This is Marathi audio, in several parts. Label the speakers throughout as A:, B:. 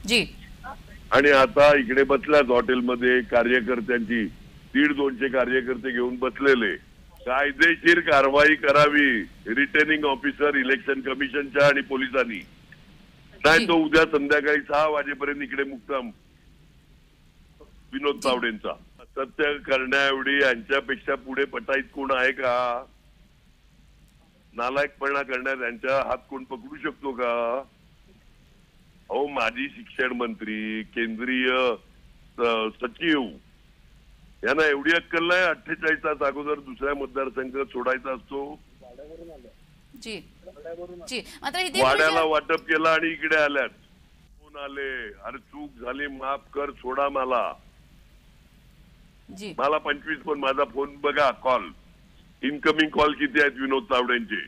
A: जी.
B: आणि आता इकडे बसल्यात हॉटेलमध्ये कार्यकर्त्यांची 150-200 कार्यकर्ते घेऊन बसलेले. कायदेशीर कारवाई करावी रिटर्निंग ऑफिसर इलेक्शन कमिशनच्या आणि पोलिसांनी. नाही तो उद्या संध्याकाळी 6 वाजेपर्यंत इकडे मुक्काम विनोद तावडेंचा. सत्य करण्या एवढी यांच्यापेक्षा पुढे पटाईत कोण आहे का? नालायकपणा करण्यात यांच्या हात कोण पकडू शकतो का? अहो माजी शिक्षण मंत्री केंद्रीय सचिव यांना एवढी अक्कल नाही 48 तास अगोदर दुसऱ्या मतदारसंघ सोडायचा असतो.
A: जी जी. मात्र
B: वाड्याला वाटप केलं आणि इकडे आल्यात. फोन आले, अरे चूक झाली माफ कर सोडा मला. मला 25 फोन, माझा फोन बघा कॉल इनकमिंग कॉल किती आहेत विनोद तावडेंचे.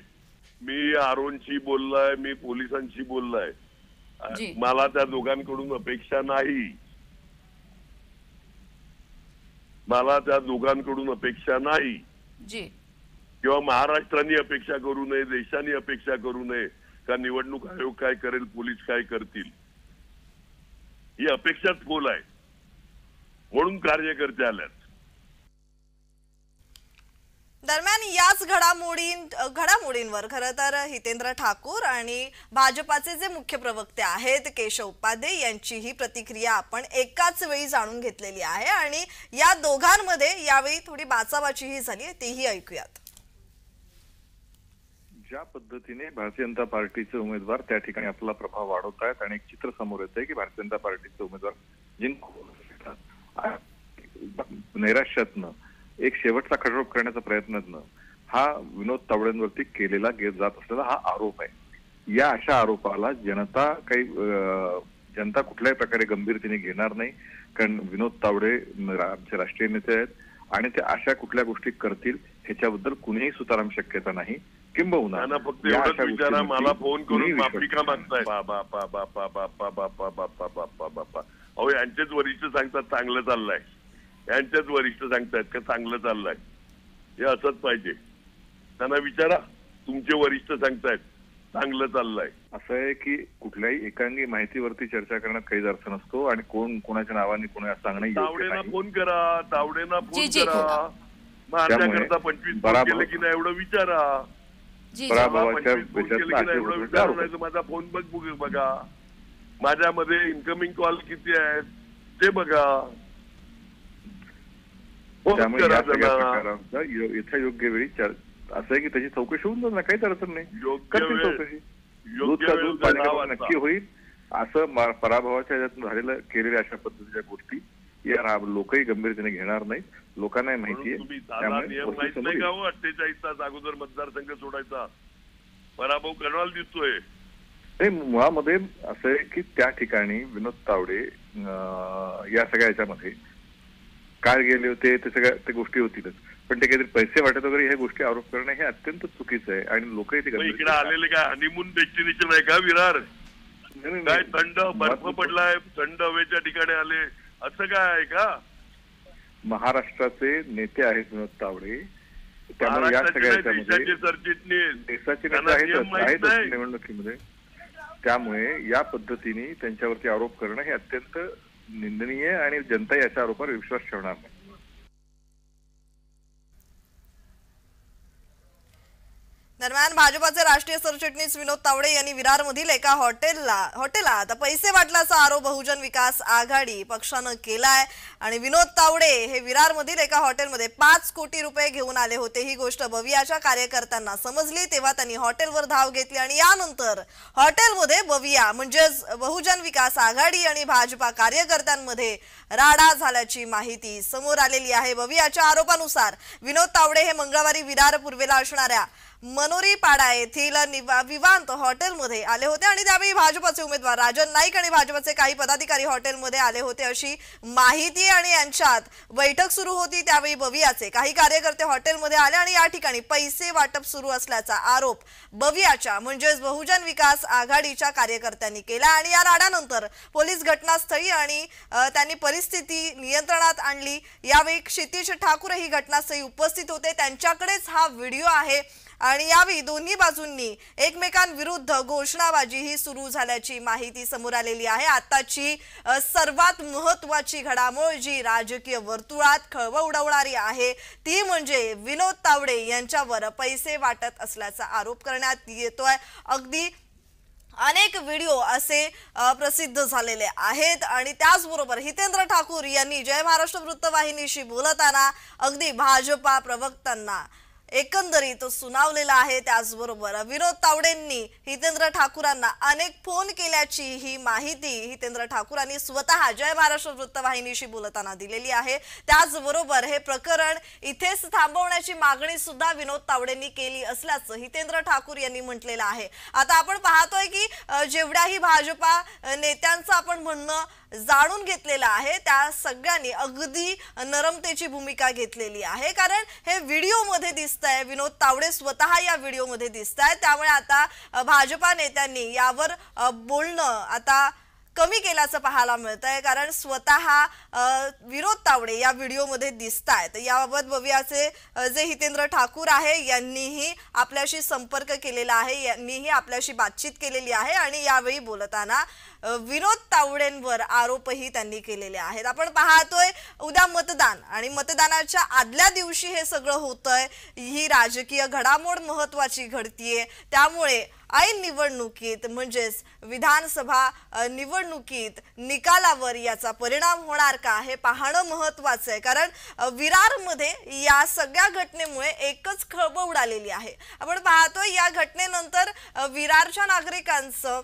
B: मी आरोनशी बोललाय, मी पोलिसांशी बोललाय. मला त्या दोघांकडून अपेक्षा नाही. मला त्या दोघांकडून अपेक्षा नाही किंवा महाराष्ट्राने अपेक्षा करू नये, देशाने अपेक्षा करू नये का निवडणूक आयोग काय करेल, पोलीस काय करतील, ही अपेक्षाच फोल आहे. म्हणून कार्यकर्ते आल्यात.
C: दरम्यान याच घडामोडींवर खरं तर हितेंद्र ठाकूर आणि भाजपाचे जे मुख्य प्रवक्ते आहेत केशव उपाध्ये यांचीही प्रतिक्रिया आपण एकाच वेळी जाणून घेतलेली आहे आणि या दोघांमध्ये यावेळी थोडी बाचाबाचीही झाली, तेही ऐकूयात.
D: ज्या पद्धतीने भारतीय जनता पार्टीचे उमेदवार त्या ठिकाणी आपला प्रभाव वाढवत आहेत आणि एक चित्र समोर येत आहे की भारतीय जनता पार्टीचे उमेदवार जिंकून नैराश्यातनं एक शेवटचा खडरोप करण्याचा प्रयत्नातनं हा विनोद तावडेंवरती केलेला जात असलेला हा आरोप आहे. या अशा आरोपाला जनता कुठल्याही प्रकारे गंभीरतेने घेणार नाही, कारण विनोद तावडे आमचे राष्ट्रीय नेते आहेत आणि ते अशा कुठल्या गोष्टी करतील ह्याच्याबद्दल कुणीही सुताराम शक्यता नाही. किंबहुना
B: फक्त एवढंच विचारा, मला फोन करून माफी का मागताय? अहो यांचेच वरिष्ठ सांगतात चांगलं चाललंय, यांच्याच वरिष्ठ सांगतायत का चांगलं चाललंय. हे असंच पाहिजे. त्यांना विचारा, तुमचे वरिष्ठ सांगतायत चांगलं चाललंय.
D: असं आहे की कुठल्याही एकांगी माहितीवरती चर्चा करण्यात काही अर्थ नसतो आणि कोण कोणाच्या नावाने कोणा सांगणं.
B: तावडेना फोन करा, तावडेना फोन करा. माझ्याकरता 25 फोन केले की नाही एवढं विचारा.
D: पराभवाच्या
B: एवढं विचारू नाही तर माझा फोन बघा, माझ्यामध्ये इन्कमिंग कॉल किती आहेत ते बघा.
D: त्यामुळे इथं योग्य वेळी असं आहे की त्याची चौकशी होऊन जाईल ना, काहीच अडचण नाही. चौकशी नक्की होईल. असं पराभवाच्या ह्याच्यातून झालेलं केलेल्या अशा पद्धतीच्या गोष्टी या लोकही गंभीरतेने घेणार नाहीत. लोकांनाही माहिती आहे.
B: नियम माहित नाही का हो 48 तास अगोदर मतदारसंघ सोडायचा? पराभव करणार दिसतोय.
D: मुळामध्ये असं आहे की त्या ठिकाणी विनोद तावडे या सगळ्या ह्याच्यामध्ये काय गेले होते ते सगळ्या त्या गोष्टी होतीलच, पण ते काहीतरी पैसे वाटत वगैरे ह्या गोष्टी आरोप करणं हे अत्यंत चुकीचं आहे आणि लोकही ते
B: इकडे आलेले काय हनीमून डेस्टिनेशन आहे का विरार? काय थंड बर्फ पडलाय, थंड हवेच्या ठिकाणी आले असं काय आहे का?
D: महाराष्ट्राचे नेते आहेत विनोद तावडे, त्यामुळे या सगळ्या
B: देशाचे सरचिटणीस,
D: देशाचे नेते आहेत निवडणुकीमध्ये. त्यामुळे या पद्धतीने त्यांच्यावरती आरोप करणं हे अत्यंत निंदनीय आणि जनता याच्या आरोपावर विश्वास ठेवणार नाही.
C: दरम्यान भाजपाचे राष्ट्रीय सरचिटणीस विनोद तावडे यांनी विरारमधील एका हॉटेलात पैसे वाटल्याचा आरोप बहुजन विकास आघाडी पक्षानं केलाय आणि विनोद तावडे हे विरारमधील एका हॉटेलमध्ये 5 कोटी रुपये घेऊन आले होते. ही गोष्ट बवियाच्या कार्यकर्त्यांना समजली तेव्हा त्यांनी हॉटेलवर धाव घेतली आणि यानंतर हॉटेलमध्ये बविया म्हणजेच बहुजन विकास आघाडी आणि भाजपा कार्यकर्त्यांमध्ये राडा झाल्याची माहिती समोर आलेली आहे. बवियाच्या आरोपानुसार विनोद तावडे हे मंगळवारी विरार पूर्वेला असणाऱ्या मनोरी पाडा येथील विवांत हॉटेलमध्ये आले होते आणि त्यावेळी भाजपाचे उमेदवार राजन नाईक आणि भाजपाचे काही पदाधिकारी हॉटेलमध्ये आले होते अशी माहिती आणि यांच्यात बैठक सुरू होती. त्यावेळी बवियाचे काही कार्यकर्ते हॉटेलमध्ये आले आणि या ठिकाणी पैसे वाटप सुरू असल्याचा आरोप बवियाच्या म्हणजेच बहुजन विकास आघाडीच्या कार्यकर्त्यांनी केला आणि या राडानंतर पोलीस घटनास्थळी आणि त्यांनी परिस्थिती नियंत्रणात आणली. यावेळी क्षितिज ठाकूर ही घटनास्थळी उपस्थित होते, त्यांच्याकडेच हा व्हिडिओ आहे आणि यावेळी दोन्ही बाजूंनी एकमेकांविरुद्ध घोषणाबाजी ही सुरू झाल्याची माहिती समोर आलेली आहे। आताची सर्वात महत्त्वाची घडामोड जी राजकीय वर्तुळात खळबळ उडवणारी आहे ती म्हणजे विनोद तावडे यांच्यावर पैसे वाटत असल्याचा आरोप करण्यात येतोय। अगदी अनेक व्हिडिओ असे प्रसिद्ध झालेले आहेत आणि त्याचबरोबर हितेंद्र ठाकूर यांनी जय महाराष्ट्र वृत्तवाहिनीशी बोलताना अगदी भाजपा प्रवक्त्यांना एकंदरीत सुनावलेला आहे। त्याचबरोबर विनोद तावडेंनी हितेंद्र ठाकूरांना अनेक फोन केल्याची ही माहिती हितेंद्र ठाकूरांनी स्वतः जय महाराष्ट्र वृत्तवाहिनीशी बोलताना दिलेली आहे। त्याचबरोबर हे प्रकरण इथेच थांबवण्याची मागणी सुद्धा विनोद तावडेंनी केली असल्याचं हितेंद्र ठाकूर यांनी म्हटलेलं आहे। आता आपण पाहतोय की जेवढ्याही भाजपा नेत्यांचं आपण म्हणणं जाणून घेतलेला आहे त्या सगळ्यांनी अगदी नरमतेची भूमिका घेतलेली आहे, कारण हे व्हिडिओ मध्ये दिसतंय, विनोद तावडे स्वतः या व्हिडिओ मध्ये दिसतायत। त्यामुळे आता भाजपा नेत्यांनी यावर बोलणं आता कमी केल्याचं पाहायला मिळतंय, कारण स्वतः विनोद तावडे या व्हिडिओ मध्ये दिसतायत। याबाबत बघूयाचे जे हितेंद्र ठाकूर आहे यांनीही आपल्याशी संपर्क केलेला आहे, यांनीही आपल्याशी बातचीत केलेली आहे आणि यावेळी बोलताना विनोद तावडेंवर आरोपही त्यांनी केलेले आहेत। आपण पाहतोय उद्या मतदान आणि मतदानाच्या आदल्या दिवशी हे सगळं होतंय, ही राजकीय घडामोड महत्त्वाची घडतीये। त्यामुळे ऐन निवडणुकीत म्हणजेच विधानसभा निवडणुकीत निकालावर याचा परिणाम होणार का हे पाहणं महत्त्वाचं आहे, कारण विरारमध्ये या सगळ्या घटनेमुळे एकच खळबळ उडालेली आहे। आपण पाहतोय या घटनेनंतर विरारच्या नागरिकांचं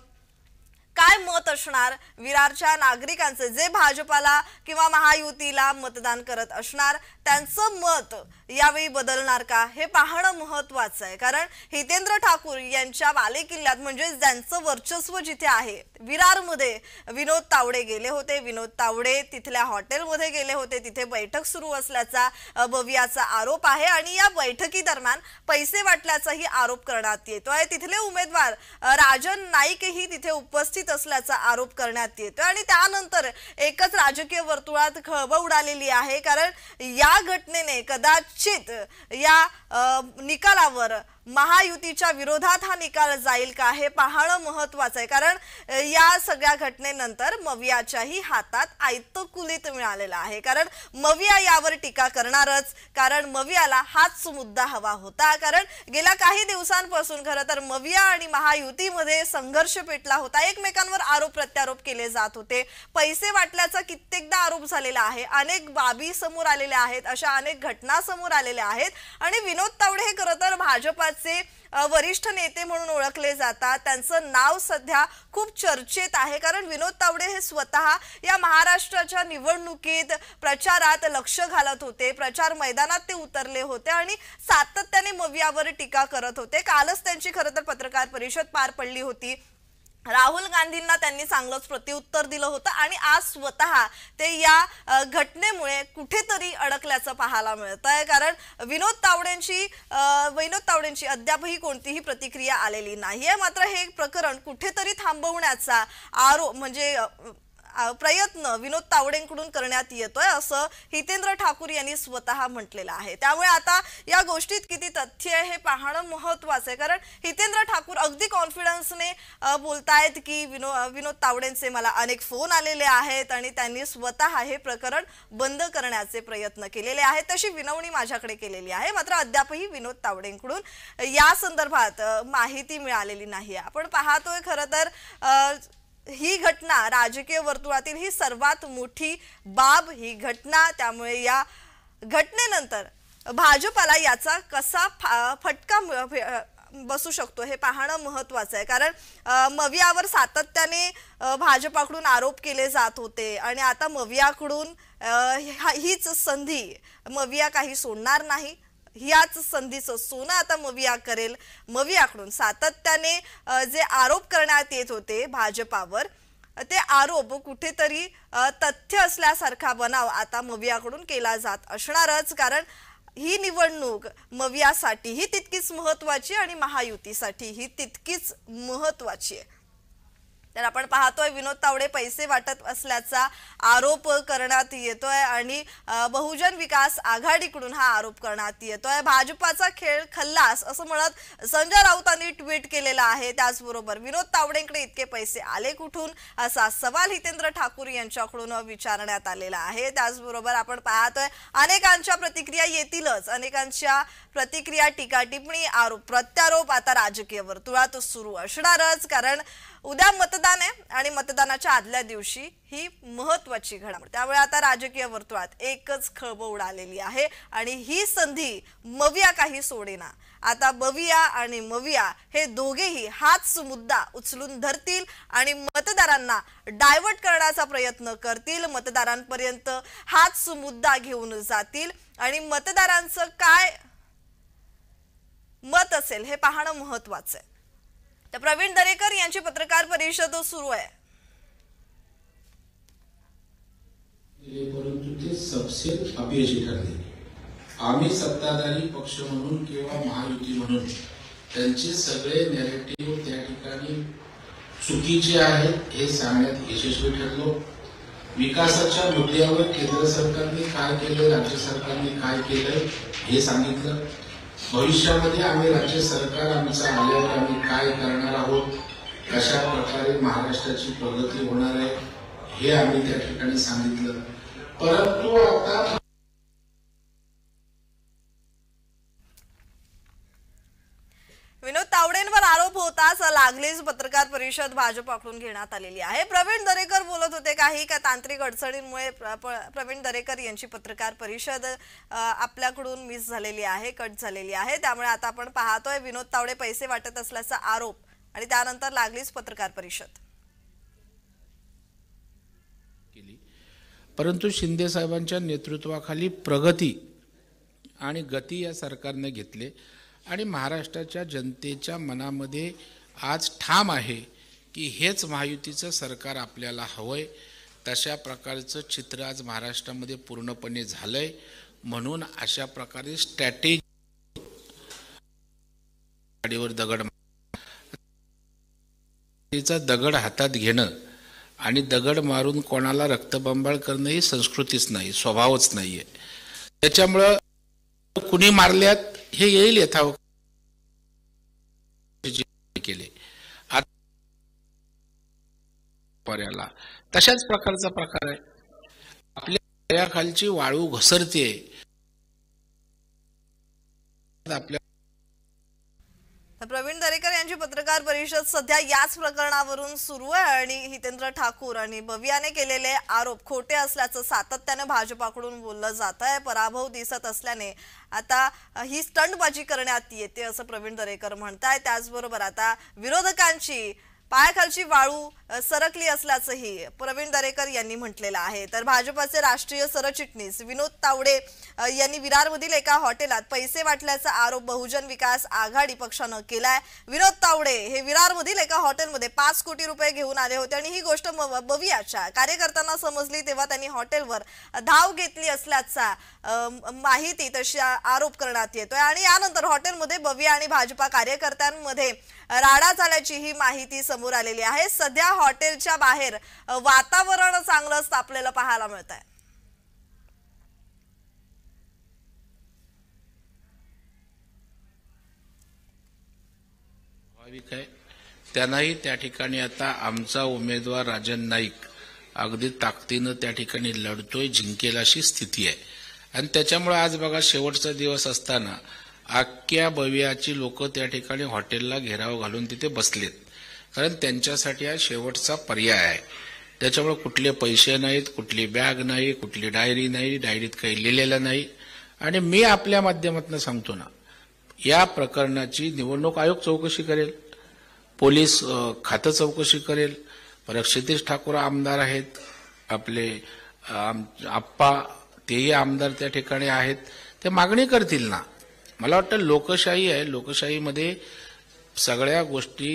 C: काय मत असणार, विरारच्या नागरिकांचे जे भाजपाला किंवा महायुतीला मतदान करत असणार त्यांचं मत यावेळी बदलणार का हे पाहणं महत्त्वाचं आहे, कारण हितेंद्र ठाकूर यांच्या बालेकिल्ल्यात म्हणजे ज्यांचं वर्चस्व जिथे आहे विरारमध्ये विनोद तावडे गेले होते। विनोद तावडे तिथल्या हॉटेलमध्ये गेले होते, तिथे बैठक सुरू असल्याचा बवियाचा आरोप आहे आणि या बैठकी दरम्यान पैसे वाटल्याचाही आरोप करण्यात येतोय। तिथले उमेदवार राजन नाईकही तिथे उपस्थित असल्याचा आरोप करण्यात येतोय आणि त्यानंतर एकच राजकीय वर्तुळात खळबळ उडालेली आहे, कारण या घटनेने कदाचित या निकालावर महायुतीच्या विरोधात हा निकाल जाईल का हे पाहणं महत्त्वाचं आहे, कारण या सगळ्या घटनेनंतर मवियाच्याही हातात आयतं कुलीत मिळालेलं आहे, कारण मविया यावर टीका करणारच, कारण मवियाला हाच मुद्दा हवा होता, कारण गेल्या काही दिवसांपासून खरं तर मविया आणि महायुतीमध्ये संघर्ष पेटला होता, एकमेकांवर आरोप प्रत्यारोप केले जात होते, पैसे वाटल्याचा कित्येकदा आरोप झालेला आहे, अनेक बाबी समोर आलेल्या आहेत, अशा अनेक घटना समोर आलेल्या आहेत आणि विनोद तावडे हे खरं तर भाजपाचे वरिष्ठ नेते म्हणून ओळखले जातात। त्यांचं नाव सध्या खूप चर्चेत आहे, कारण विनोद तावडे हे स्वतः या महाराष्ट्राच्या निवडणुकीत प्रचारात लक्ष घालत होते, प्रचार मैदानात ते उतरले होते आणि सातत्याने मवियावर टीका करत होते। कालच त्यांची खरं तर पत्रकार परिषद पार पडली होती, राहुल गांधींना त्यांनी चांगलंच प्रत्युत्तर दिलं होतं आणि आज स्वतः ते या घटनेमुळे कुठेतरी अडकल्याचं पाहायला मिळतंय, कारण विनोद तावडेंची अद्यापही कोणतीही प्रतिक्रिया आलेली नाहीये। मात्र हे प्रकरण कुठेतरी थांबवण्याचा आरोप म्हणजे प्रयत्न विनोद तावडेंकडून करण्यात येतोय असं हितेंद्र ठाकूर यांनी स्वतः म्हटलेलं आहे। त्यामुळे आता या गोष्टीत किती तथ्य आहे हे पाहणं महत्त्वाचं आहे, कारण हितेंद्र ठाकूर अगदी कॉन्फिडन्सने बोलतायत की विनोद तावडेंचे मला अनेक फोन आलेले आहेत आणि त्यांनी स्वतः हे प्रकरण बंद करण्याचे प्रयत्न केलेले आहेत, तशी विनवणी माझ्याकडे केलेली आहे। मात्र अद्यापही विनोद तावडेंकडून या संदर्भात माहिती मिळालेली नाही। आपण पाहतोय खरं तर ही घटना राजकीय वर्तुळातील ही सर्वात मोठी बाब ही घटना, त्यामुळे या घटनेनंतर भाजपाला याचा कसा फटका बसू शकतो हे पाहणं महत्त्वाचं आहे, कारण मवियावर सातत्याने भाजपाकडून आरोप केले जात होते आणि आता मवियाकडून हीच संधी, मविया काही सोडणार नाही, याच संधीचं सोनं आता मविया करेल। मवियाकडून सातत्याने जे आरोप करण्यात येत होते भाजपावर ते आरोप कुठेतरी तथ्य असल्यासारखा बनाव आता मवियाकडून केला जात असणारच, कारण ही निवडणूक मवियासाठी ही तितकीच महत्त्वाची आणि महायुतीसाठी ही तितकीच महत्त्वाची आहे। तर आपण पाहतोय विनोद तावडे पैसे वाटत असल्याचा आरोप करण्यात येतोय आणि बहुजन विकास आघाडीकडून हा आरोप करण्यात येतोय. भाजपाचा खेळ खल्लास असं म्हणत संजय राऊतांनी ट्विट केलेला आहे. त्याचबरोबर विनोद तावडेंकडे इतके पैसे आले कुठून असा सवाल हितेंद्र ठाकूर यांच्याकडून विचारण्यात आलेला आहे. त्याचबरोबर आपण पाहतोय अनेकांच्या प्रतिक्रिया येतीलच, अनेकांच्या प्रतिक्रिया, टीका टिप्पणी, आरोप प्रत्यारोप आता राजकीय वर्तुळात सुरू असणारच. कारण उद्या मतदान आहे आणि मतदानाच्या आदल्या दिवशी ही महत्वाची घडामोड, त्यामुळे आता राजकीय वर्तुळात एकच खळबळ उडालेली आहे आणि ही संधी मविया काही सोडेना. आता बविया आणि मविया हे दोघेही हाच मुद्दा उचलून धरतील आणि मतदारांना डायव्हर्ट करण्याचा प्रयत्न करतील, मतदारांपर्यंत हाच मुद्दा घेऊन जातील आणि मतदारांचं काय मत असेल हे पाहणं महत्वाचं आहे. तर प्रवीण दरेकर यांची पत्रकार परिषद सुरू आहे.
E: परंतु ते सबसे अपयशी ठरले. आम्ही सत्ताधारी पक्ष म्हणून किंवा महायुती म्हणून त्यांचे सगळे नॅरेटिव्ह त्या ठिकाणी चुकीचे आहेत हे सांगण्यात यशस्वी ठरलो. विकासाच्या मुद्द्यावर केंद्र सरकारने काय केलं, राज्य सरकारने काय केलं हे सांगितलं. भविष्यामध्ये आम्ही राज्य सरकार आमचं आल्यावर आम्ही काय करणार आहोत, कशा प्रकारे महाराष्ट्राची प्रगती होणार आहे हे आम्ही त्या ठिकाणी सांगितलं. परंतु आता
C: विनोद तावडेंवर आरोप होताच लागलीच पत्रकार परिषद भाजपाकडून घेण्यात आलेली आहे. प्रवीण दरेकर बोलत होते. काही तांत्रिक अडचणींमुळे प्रवीण दरेकर यांची पत्रकार परिषद आपल्याकडून मिस झालेली आहे, कट झालेली आहे. त्यामुळे आता आपण पाहतोय विनोद तावडे पैसे वाटत असल्याचा आरोप आणि त्यानंतर लागलीच पत्रकार परिषद.
E: परंतु शिंदे साहेबांच्या नेतृत्वाखाली प्रगती आणि गती या सरकारने घेतले आणि महाराष्ट्राच्या जनतेच्या मनामध्ये आज ठाम आहे की हेच महायुतीचं सरकार आपल्याला हवंय. तशा प्रकारचं चित्र आज महाराष्ट्रामध्ये पूर्णपणे झालंय. म्हणून अशा प्रकारे स्ट्रॅटेजी दगड हातात घेणं आणि दगड मारून कोणाला रक्तबंबाळ करणं ही संस्कृतीच नाही, स्वभावच नाहीये. त्याच्यामुळं कुणी मारल्यात हे येईल यथावत केले. तशाच प्रकारचा प्रकार आहे. आपल्या पायाखालची वाळू घसरते. आपल्या
C: प्रवीण दरेकर यांची पत्रकार परिषद सध्या याच प्रकरणावरून सुरू आहे आणि हितेंद्र ठाकूर आणि बवियाने केलेले आरोप खोटे असल्याचं सातत्याने भाजपाकडून बोललं जात आहे. पराभव दिसत असल्याने आता ही स्टंटबाजी करण्यात येते असं प्रवीण दरेकर म्हणताय. त्याचबरोबर आता विरोधकांची पायाखालची वाळू सरकली असल्याचंही प्रवीण दरेकर यांनी म्हटलेलं आहे. तर भाजपाचे राष्ट्रीय सरचिटणीस विनोद तावडे यांनी विरारमधील एका हॉटेलात पैसे वाटल्याचा आरोप बहुजन विकास आघाडी पक्षानं केलाय. विनोद तावडे हे विरारमधील एका हॉटेलमध्ये 5 कोटी रुपये घेऊन आले होते आणि ही गोष्ट बवियाच्या कार्यकर्त्यांना समजली तेव्हा त्यांनी हॉटेलवर धाव घेतली असल्याचा माहिती तशी आरोप करण्यात येतोय आणि यानंतर हॉटेलमध्ये बविया आणि भाजपा कार्यकर्त्यांमध्ये राडा झाल्याची ही माहिती समोर आलेली आहे. सध्या हॉटेलच्या बाहेर वातावरण चांगलंच तापलेलं पाहायला मिळत आहे.
E: स्वाभाविक आहे. त्यांनाही त्या ठिकाणी आता आमचा उमेदवार राजन नाईक अगदी ताकदीनं त्या ठिकाणी लढतोय, जिंकेल अशी स्थिती आहे. आणि त्याच्यामुळे आज बघा शेवटचा दिवस असताना अख्ख्या बवियाची लोक त्या ठिकाणी हॉटेलला घेराव घालून तिथे बसलेत. कारण त्यांच्यासाठी हा शेवटचा पर्याय आहे. त्याच्यामुळे कुठले पैसे नाहीत, कुठली बॅग नाही, कुठली डायरी नाही, डायरीत काही लिहिलेलं नाही. आणि मी आपल्या माध्यमातून सांगतो ना, या प्रकरणाची निवडणूक आयोग चौकशी करेल, पोलीस खातं चौकशी करेल, परत क्षितेश ठाकूर आमदार आहेत, आपले आप्पा तेही आमदार त्या ठिकाणी आहेत, ते मागणी करतील ना. मला वाटतं लोकशाही आहे, लोकशाहीमध्ये सगळ्या गोष्टी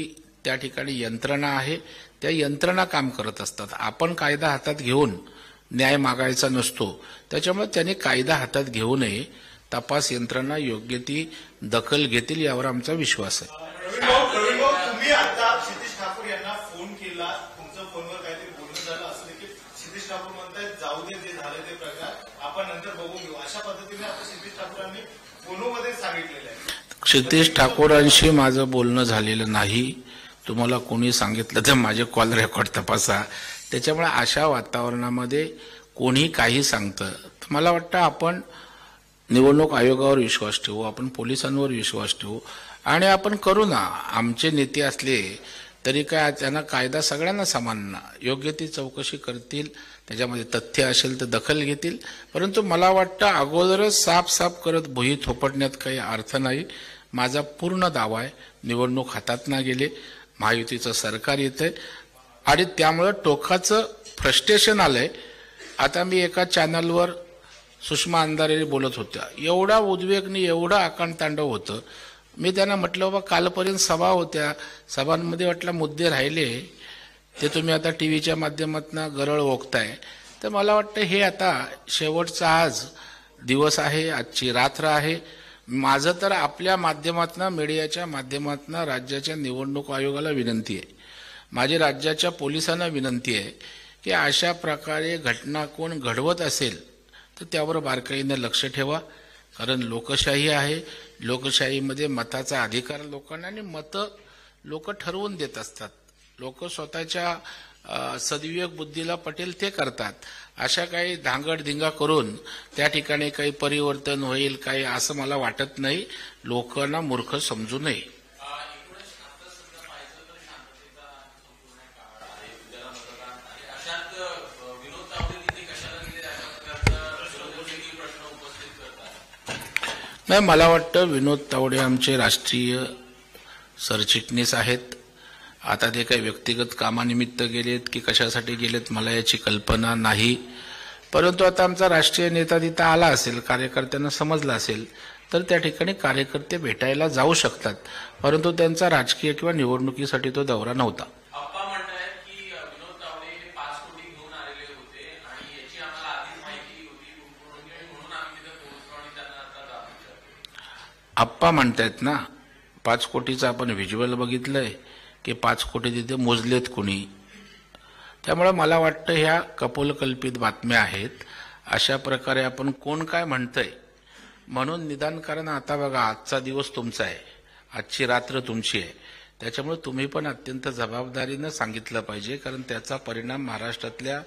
E: त्या ठिकाणी यंत्रणा आहे, त्या यंत्रणा काम करत असतात. आपण कायदा हातात घेऊन न्याय मागायचा नसतो. त्याच्यामुळे त्यांनी कायदा हातात घेऊ नये. तपास यंत्रणा योग्य ती दखल घेतील यावर आमचा विश्वास आहे.
F: तुम्ही आता क्षितेश ठाकूर यांना फोन केला सिद्धेश ठाकूर म्हणतात जाऊ दे जे झालं ते प्रकार आपण नंतर बघून घेऊ, अशा पद्धतीने आता सिद्धेश ठाकूरांनी बोलूमध्ये सांगितलेलं आहे.
E: सिद्धेश ठाकूरांशी माझं बोलणं झालेलं नाही. तुम्हाला कोणी सांगितलं तर माझे कॉल रेकॉर्ड तपासा. त्याच्यामुळे अशा वातावरणामध्ये कोणी काही सांगतं तर मला वाटतं आपण निवडणूक आयोगावर विश्वास ठेवू, आपण पोलिसांवर विश्वास ठेवू आणि आपण करू ना. आमचे नेते असले तरी काय त्यांना कायदा सगळ्यांना समान ना. योग्य ती चौकशी करतील, त्याच्यामध्ये तथ्य असेल तर दखल घेतील. परंतु मला वाटतं अगोदरच साफ करत भुई थोपटण्यात काही अर्थ नाही. माझा पूर्ण दावा आहे निवडणूक हातात ना गेले, महायुतीचं सरकार येतंय आणि त्यामुळं टोकाचं फ्रस्ट्रेशन आलंय. आता मी एका चॅनलवर सुषमा अंधारे बोलत होत्या, एवढा उद्वेगनी एवढं आकांडतांडव होतं. मी त्यांना म्हटलं बाबा कालपर्यंत सभा होत्या, सभांमध्ये वाटलं मुद्दे राहिले ते तुम्ही आता टीव्हीच्या माध्यमातून गरळ ओकताय. तर मला वाटतं हे आता शेवटचा आज दिवस आहे, आजची रात्र आहे. माझं तर आपल्या माध्यमातून, मीडियाच्या माध्यमातून राज्याच्या निवडणूक आयोगाला विनंती आहे, माझी राज्याच्या पोलिसांना विनंती आहे की अशा प्रकारे घटना कोण घडवत असेल तर त्यावर बारकाईने लक्ष ठेवा. कारण लोकशाही आहे, लोकशाहीमध्ये मताचा अधिकार लोकांना आणि मतं लोक ठरवून देत असतात. लोक स्वतःच्या सद्विवेक बुद्धीला पटेल ते करतात. अशा काही धांगडधिंगा करून त्या ठिकाणी काही परिवर्तन होईल काही असं मला वाटत नाही. लोकांना मूर्ख समजू नये. नाही, मला वाटतं विनोद तावडे आमचे राष्ट्रीय सरचिटणीस आहेत. आता ते काही व्यक्तिगत कामानिमित्त गेलेत की कशासाठी गेलेत मला याची कल्पना नाही. परंतु आता आमचा राष्ट्रीय नेता तिथं आला असेल, कार्यकर्त्यांना समजलं असेल तर त्या ठिकाणी कार्यकर्ते भेटायला जाऊ शकतात. परंतु त्यांचा राजकीय किंवा निवडणुकीसाठी तो दौरा नव्हता. आप्पा म्हणतायत ना 5 कोटीचं आपण व्हिज्युअल बघितलंय की 5 कोटी तिथे मोजलेत कुणी. त्यामुळे मला वाटतं ह्या कपोलकल्पित बातम्या आहेत. अशा प्रकारे आपण कोण काय म्हणतंय म्हणून निदान, कारण आता बघा आजचा दिवस तुमचा आहे, आजची रात्र तुमची आहे. त्याच्यामुळे तुम्ही पण अत्यंत जबाबदारीनं सांगितलं पाहिजे, कारण त्याचा परिणाम महाराष्ट्रातल्या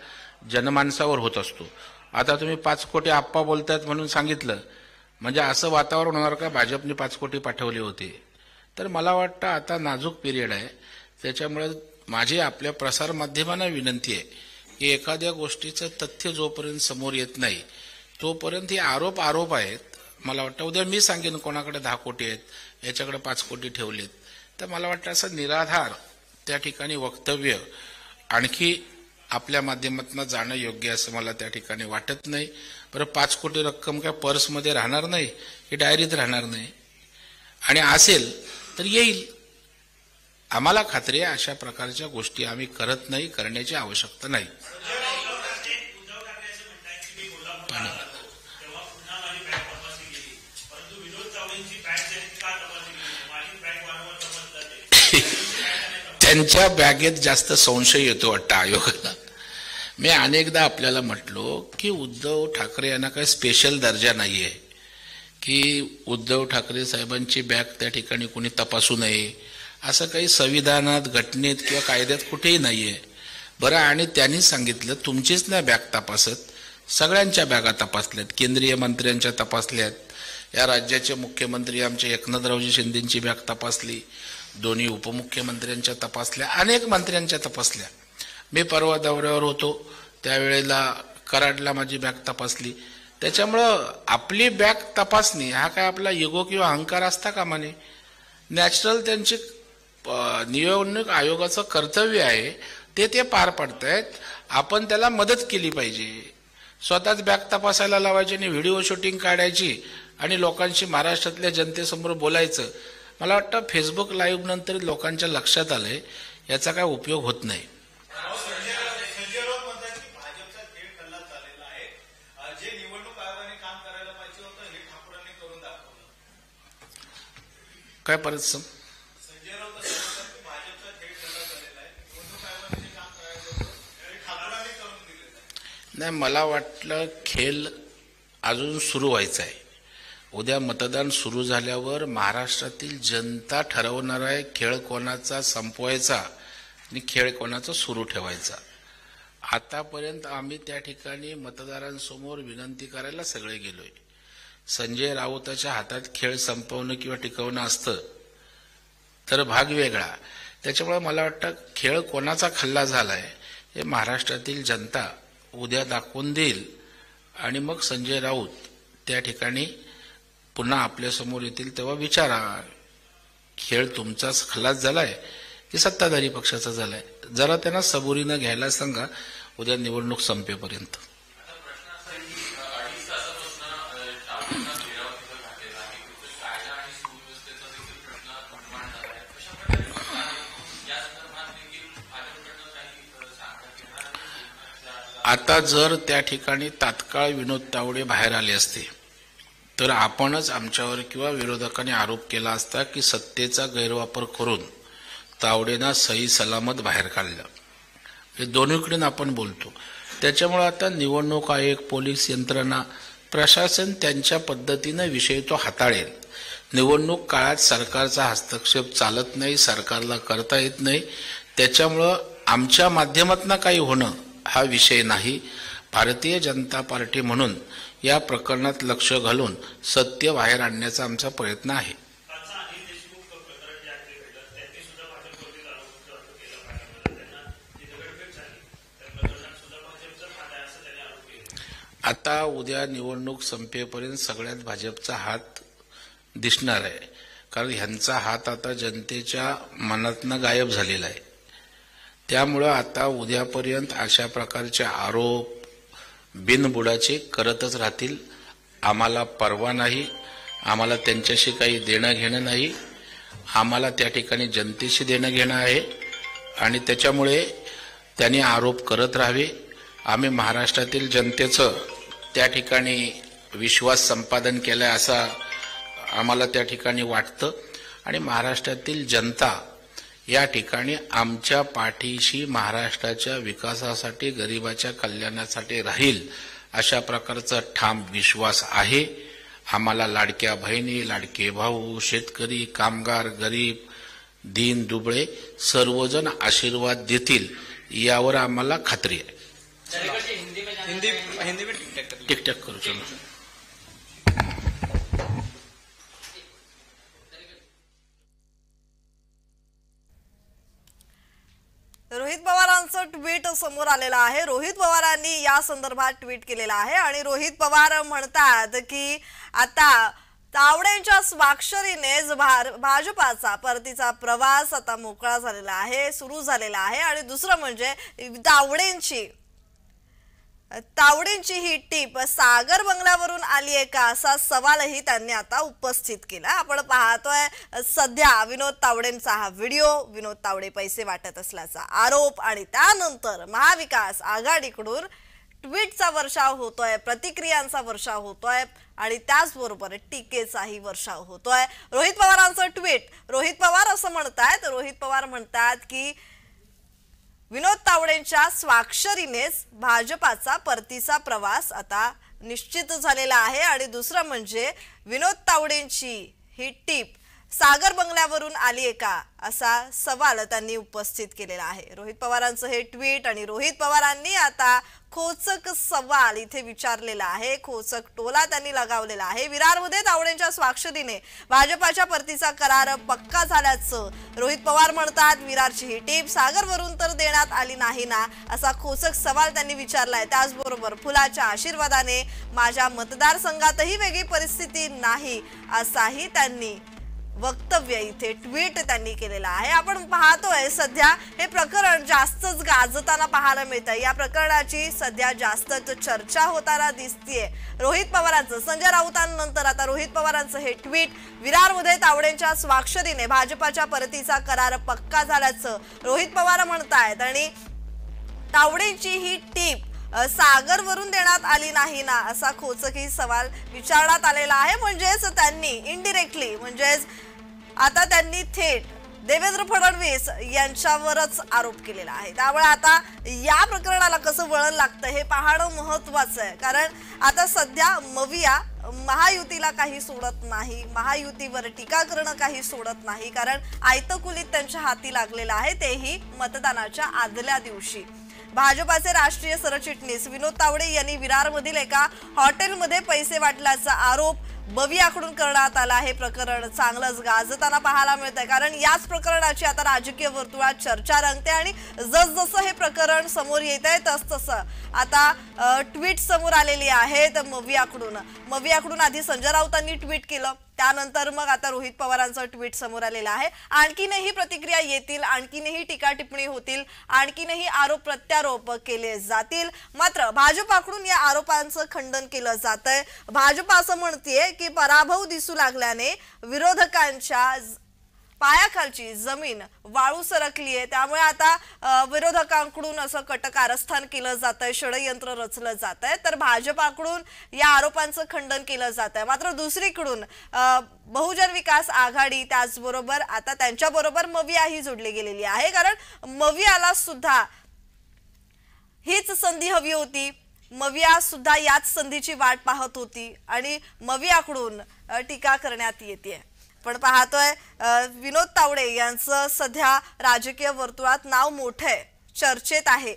E: जनमानसावर होत असतो. आता तुम्ही 5 कोटी आप्पा बोलतायत म्हणून सांगितलं म्हणजे असं वातावरण होणार का भाजपने 5 कोटी पाठवले होते. तर मला वाटतं आता नाजूक पिरियड आहे. त्याच्यामुळे माझी आपल्या प्रसारमाध्यमांना विनंती आहे की एखाद्या गोष्टीचं तथ्य जोपर्यंत समोर येत नाही तोपर्यंत हे आरोप आहेत. मला वाटतं उद्या मी सांगेन कोणाकडे 10 कोटी आहेत, याच्याकडे 5 कोटी ठेवलेत. तर मला वाटतं असं निराधार त्या ठिकाणी वक्तव्य आणखी आपल्या माध्यमातून जाणं योग्य असं मला त्या ठिकाणी वाटत नाही. बरं 5 कोटी रक्कम काय पर्समध्ये राहणार नाही की डायरीत राहणार नाही, आणि असेल तर येईल. आम्हाला खात्री आहे अशा प्रकारच्या गोष्टी आम्ही करत नाही, करण्याची आवश्यकता नाही. त्यांच्या बॅगेत जास्त संशय येतो वाटतं आयोगाला. मी अनेकदा आपल्याला म्हटलो की उद्धव ठाकरे यांना काही स्पेशल दर्जा नाहीये की उद्धव ठाकरे साहेबांची बॅग त्या ठिकाणी कोणी तपासू नये, असं काही संविधानात, घटनेत किंवा कायद्यात कुठेही नाहीये. बरं, आणि त्यांनी सांगितलं तुमचीच नाही बॅग तपासत, सगळ्यांच्या बॅगा तपासल्यात, केंद्रीय मंत्र्यांच्या तपासल्यात, या राज्याचे मुख्यमंत्री आमचे एकनाथरावजी शिंदेची बॅग तपासली, दोन्ही उपमुख्यमंत्र्यांच्या तपासल्या, अनेक मंत्र्यांच्या तपासल्या. मी परवा दौऱ्यावर होतो त्यावेळेला कराडला माझी बॅग तपासली. त्याच्यामुळं आपली बॅग तपासणी हा काय आपला इगो किंवा अहंकार असता कामा नये. नॅचरल त्यांचे निवडणूक आयोगाचं कर्तव्य आहे, ते पार पडतायत. आपण त्याला मदत केली पाहिजे. स्वतःच बॅग तपासायला लावायची आणि व्हिडिओ शूटिंग काढायची आणि लोकांशी महाराष्ट्रातल्या जनतेसमोर बोलायचं. मला वाटतं फेसबुक लाईव्ह नंतर लोकांच्या लक्षात आलंय याचा काय उपयोग होत नाही. काय परत सम नाही, मला वाटलं खेळ अजून सुरू व्हायचा आहे. उद्या मतदान सुरू झाल्यावर महाराष्ट्रातील जनता ठरवणार आहे खेळ कोणाचा संपवायचा आणि खेळ कोणाचा सुरू ठेवायचा. आतापर्यंत आम्ही त्या ठिकाणी मतदारांसमोर विनंती करायला सगळे गेलोय. संजय राऊताच्या हातात खेळ संपवणं किंवा टिकवणं असतं तर भाग वेगळा. त्याच्यामुळे मला वाटतं खेळ कोणाचा खल्ला झालाय हे महाराष्ट्रातील जनता उद्या दाखवून देईल आणि मग संजय राऊत त्या ठिकाणी पुन्हा आपल्यासमोर येतील तेव्हा विचारा, खेळ तुमचाच खल्लास झालाय की सत्ताधारी पक्षाचा झालाय. जरा त्यांना सबुरीनं घ्यायला सांगा उद्या निवडणूक संपेपर्यंत. आता जर त्या ठिकाणी तात्काळ विनोद तावडे बाहेर आले असते तर आपणच आमच्यावर किंवा विरोधकांनी आरोप केला असता की सत्तेचा गैरवापर करून तावडेंना सही सलामत बाहेर काढलं. हे दोन्हीकडून आपण बोलतो. त्याच्यामुळे आता निवडणूक आयोग, पोलीस यंत्रणा, प्रशासन त्यांच्या पद्धतीनं विषय तो हाताळेल. निवडणूक काळात सरकारचा हस्तक्षेप चालत नाही, सरकारला करता येत नाही. त्याच्यामुळं आमच्या माध्यमातून काही होणं हा विषय नाही. भारतीय जनता पार्टी म्हणून या प्रकरणात लक्ष घालून सत्य बाहेर आणण्याचा आमचा प्रयत्न आहे. आता उद्या निवडणूक संपेपर्यंत सगळ्यात भाजपचा हात दिसणार आहे, कारण ह्यांचा हात आता जनतेच्या मनातनं गायब झालेला आहे. त्यामुळं आता उद्यापर्यंत अशा प्रकारचे आरोप बिनबुडाचे करतच राहतील. आम्हाला परवा नाही, आम्हाला त्यांच्याशी काही देणं घेणं नाही. आम्हाला त्या ठिकाणी जनतेशी देणं घेणं आहे आणि त्याच्यामुळे त्यांनी आरोप करत राहावे. आम्ही महाराष्ट्रातील जनतेचं त्या ठिकाणी विश्वास संपादन केलाय असं आम्हाला त्या ठिकाणी वाटतं आणि महाराष्ट्रातील जनता या ठिकाणी आमच्या पाठीशी महाराष्ट्राच्या विकासासाठी, गरिबाच्या कल्याणासाठी राहील अशा प्रकारचा ठाम विश्वास आहे. आम्हाला लाडक्या बहिणी, लाडके भाऊ, शेतकरी, कामगार, गरीब, दीन दुबळे सर्वजण आशीर्वाद देतील यावर आम्हाला खात्री आहे. टिकटॅक करू चला.
C: रोहित पवारांचं ट्विट समोर आलेलं आहे. रोहित पवारांनी या संदर्भात ट्विट केलेलं आहे आणि रोहित पवार म्हणतात की आता तावडेंच्या स्वाक्षरीनेच भाजपाचा परतीचा प्रवास आता मोकळा झालेला आहे, सुरू झालेला आहे. आणि दुसरं म्हणजे तावडेंची ही टीप सागर बंगल्यावरून आली आहे का असा सवालही त्यांनी आता उपस्थित केला. आपण पाहतोय सध्या विनोद तावडेंचा हा व्हिडिओ. विनोद तावडे पैसे वाटत असल्याचा आरोप आणि त्यानंतर महाविकास आघाडीकडून ट्विटचा वर्षाव होतोय, प्रतिक्रियांचा वर्षाव होतोय आणि त्याचबरोबर टीकेचाही वर्षाव होतोय. रोहित पवारांचं ट्विट. रोहित पवार असं म्हणतात, रोहित पवार म्हणतात की विनोद तावडेंच्या स्वाक्षरीनेच भाजपाचा परतीचा प्रवास आता निश्चित झालेला आहे. आणि दुसरं म्हणजे विनोद तावडेंची ही टीप सागर बंगल्यावरून आली आहे का असा सवाल त्यांनी उपस्थित केलेला आहे. रोहित पवारांचं हे ट्विट आणि रोहित पवारांनी आता खोचक सवाल इथे विचारलेला आहे, खोचक टोला त्यांनी लगावलेला आहे. विरारमध्ये तावडेंच्या स्वाक्षरीने भाजपाच्या परतीचा करार पक्का झाल्याचं रोहित पवार म्हणतात. विरारची ही टीप सागरवरून तर देण्यात आली नाही ना असा खोचक सवाल त्यांनी विचारलाय. त्याचबरोबर फुलाच्या आशीर्वादाने माझ्या मतदारसंघातही वेगळी परिस्थिती नाही असाही त्यांनी वक्तव्य इथे ट्विट त्यांनी केलेला आहे. आपण पाहतोय सध्या हे प्रकरण जास्तच गाजताना पाहायला मिळत आहे. या प्रकरणाची सध्या जास्तच चर्चा होताना दिसतीये. रोहित पवारांचं, संजय राऊतांनंतर आता रोहित पवारांचं हे ट्विट. विरारमध्ये तावडेंच्या स्वाक्षरीने भाजपाच्या परतीचा करार पक्का झाल्याचं रोहित पवार म्हणतायत आणि तावडेंची ही टीप सागरवरून देण्यात आली नाही ना असा खोचकही सवाल विचारण्यात आलेला आहे. म्हणजेच त्यांनी इनडायरेक्टली, म्हणजेच आता त्यांनी थेट देवेंद्र फडणवीस यांच्यावरच आरोप केलेला आहे. त्यामुळे आता या प्रकरणाला कसं वळण लागतं हे पाहणं महत्वाचं आहे. कारण आता सध्या मविया महायुतीला काही सोडत नाही, महायुतीवर टीका करणं काही सोडत नाही. कारण आयतकुलीत त्यांच्या हाती लागलेलं आहे, तेही मतदानाच्या आदल्या दिवशी. भाजपाचे राष्ट्रीय सरचिटणीस विनोद तावडे यांनी विरारमधील एका हॉटेलमध्ये पैसे वाटल्याचा आरोप बवियाकडून करण्यात आला. हे प्रकरण चांगलंच गाजताना पाहायला मिळत आहे. कारण याच प्रकरणाची आता राजकीय वर्तुळात चर्चा रंगते आणि जसजसं हे प्रकरण समोर येत आहे तसतसं आता ट्विट समोर आलेली आहेत मवियाकडून आधी संजय राऊतांनी ट्विट केलं, त्यानंतर मग आता रोहित पवारांचं ट्विट समोर आलेलं आहे. आणखीनही प्रतिक्रिया येतील, आणखीनही टीका टिप्पणी होतील, आणखीनही आरोप प्रत्यारोप केले जातील. मात्र भाजपाकडून या आरोपांचं खंडन केलं जात आहे. भाजप असं म्हणतेय की पराभव दिसू लागल्याने विरोधकांच्या पायाखालची जमीन वाळू सरकली आहे. त्यामुळे आता विरोधकांकडून असं कटकारस्थान केलं जात आहे, षडयंत्र रचलं जात आहे. तर भाजपाकडून या आरोपांचं खंडन केलं जात आहे. मात्र दुसरीकडून बहुजन विकास आघाडी त्याचबरोबर आता त्यांच्याबरोबर मवियाही जोडली गेलेली आहे. कारण मवियाला सुद्धा हीच संधी हवी होती, मविया सुद्धा याच संधीची वाट पाहत होती आणि मवियाकडून टीका करण्यात येते. पण पाहतोय विनोद तावडे यांचं सध्या राजकीय वर्तुळात नाव मोठे चर्चेत आहे.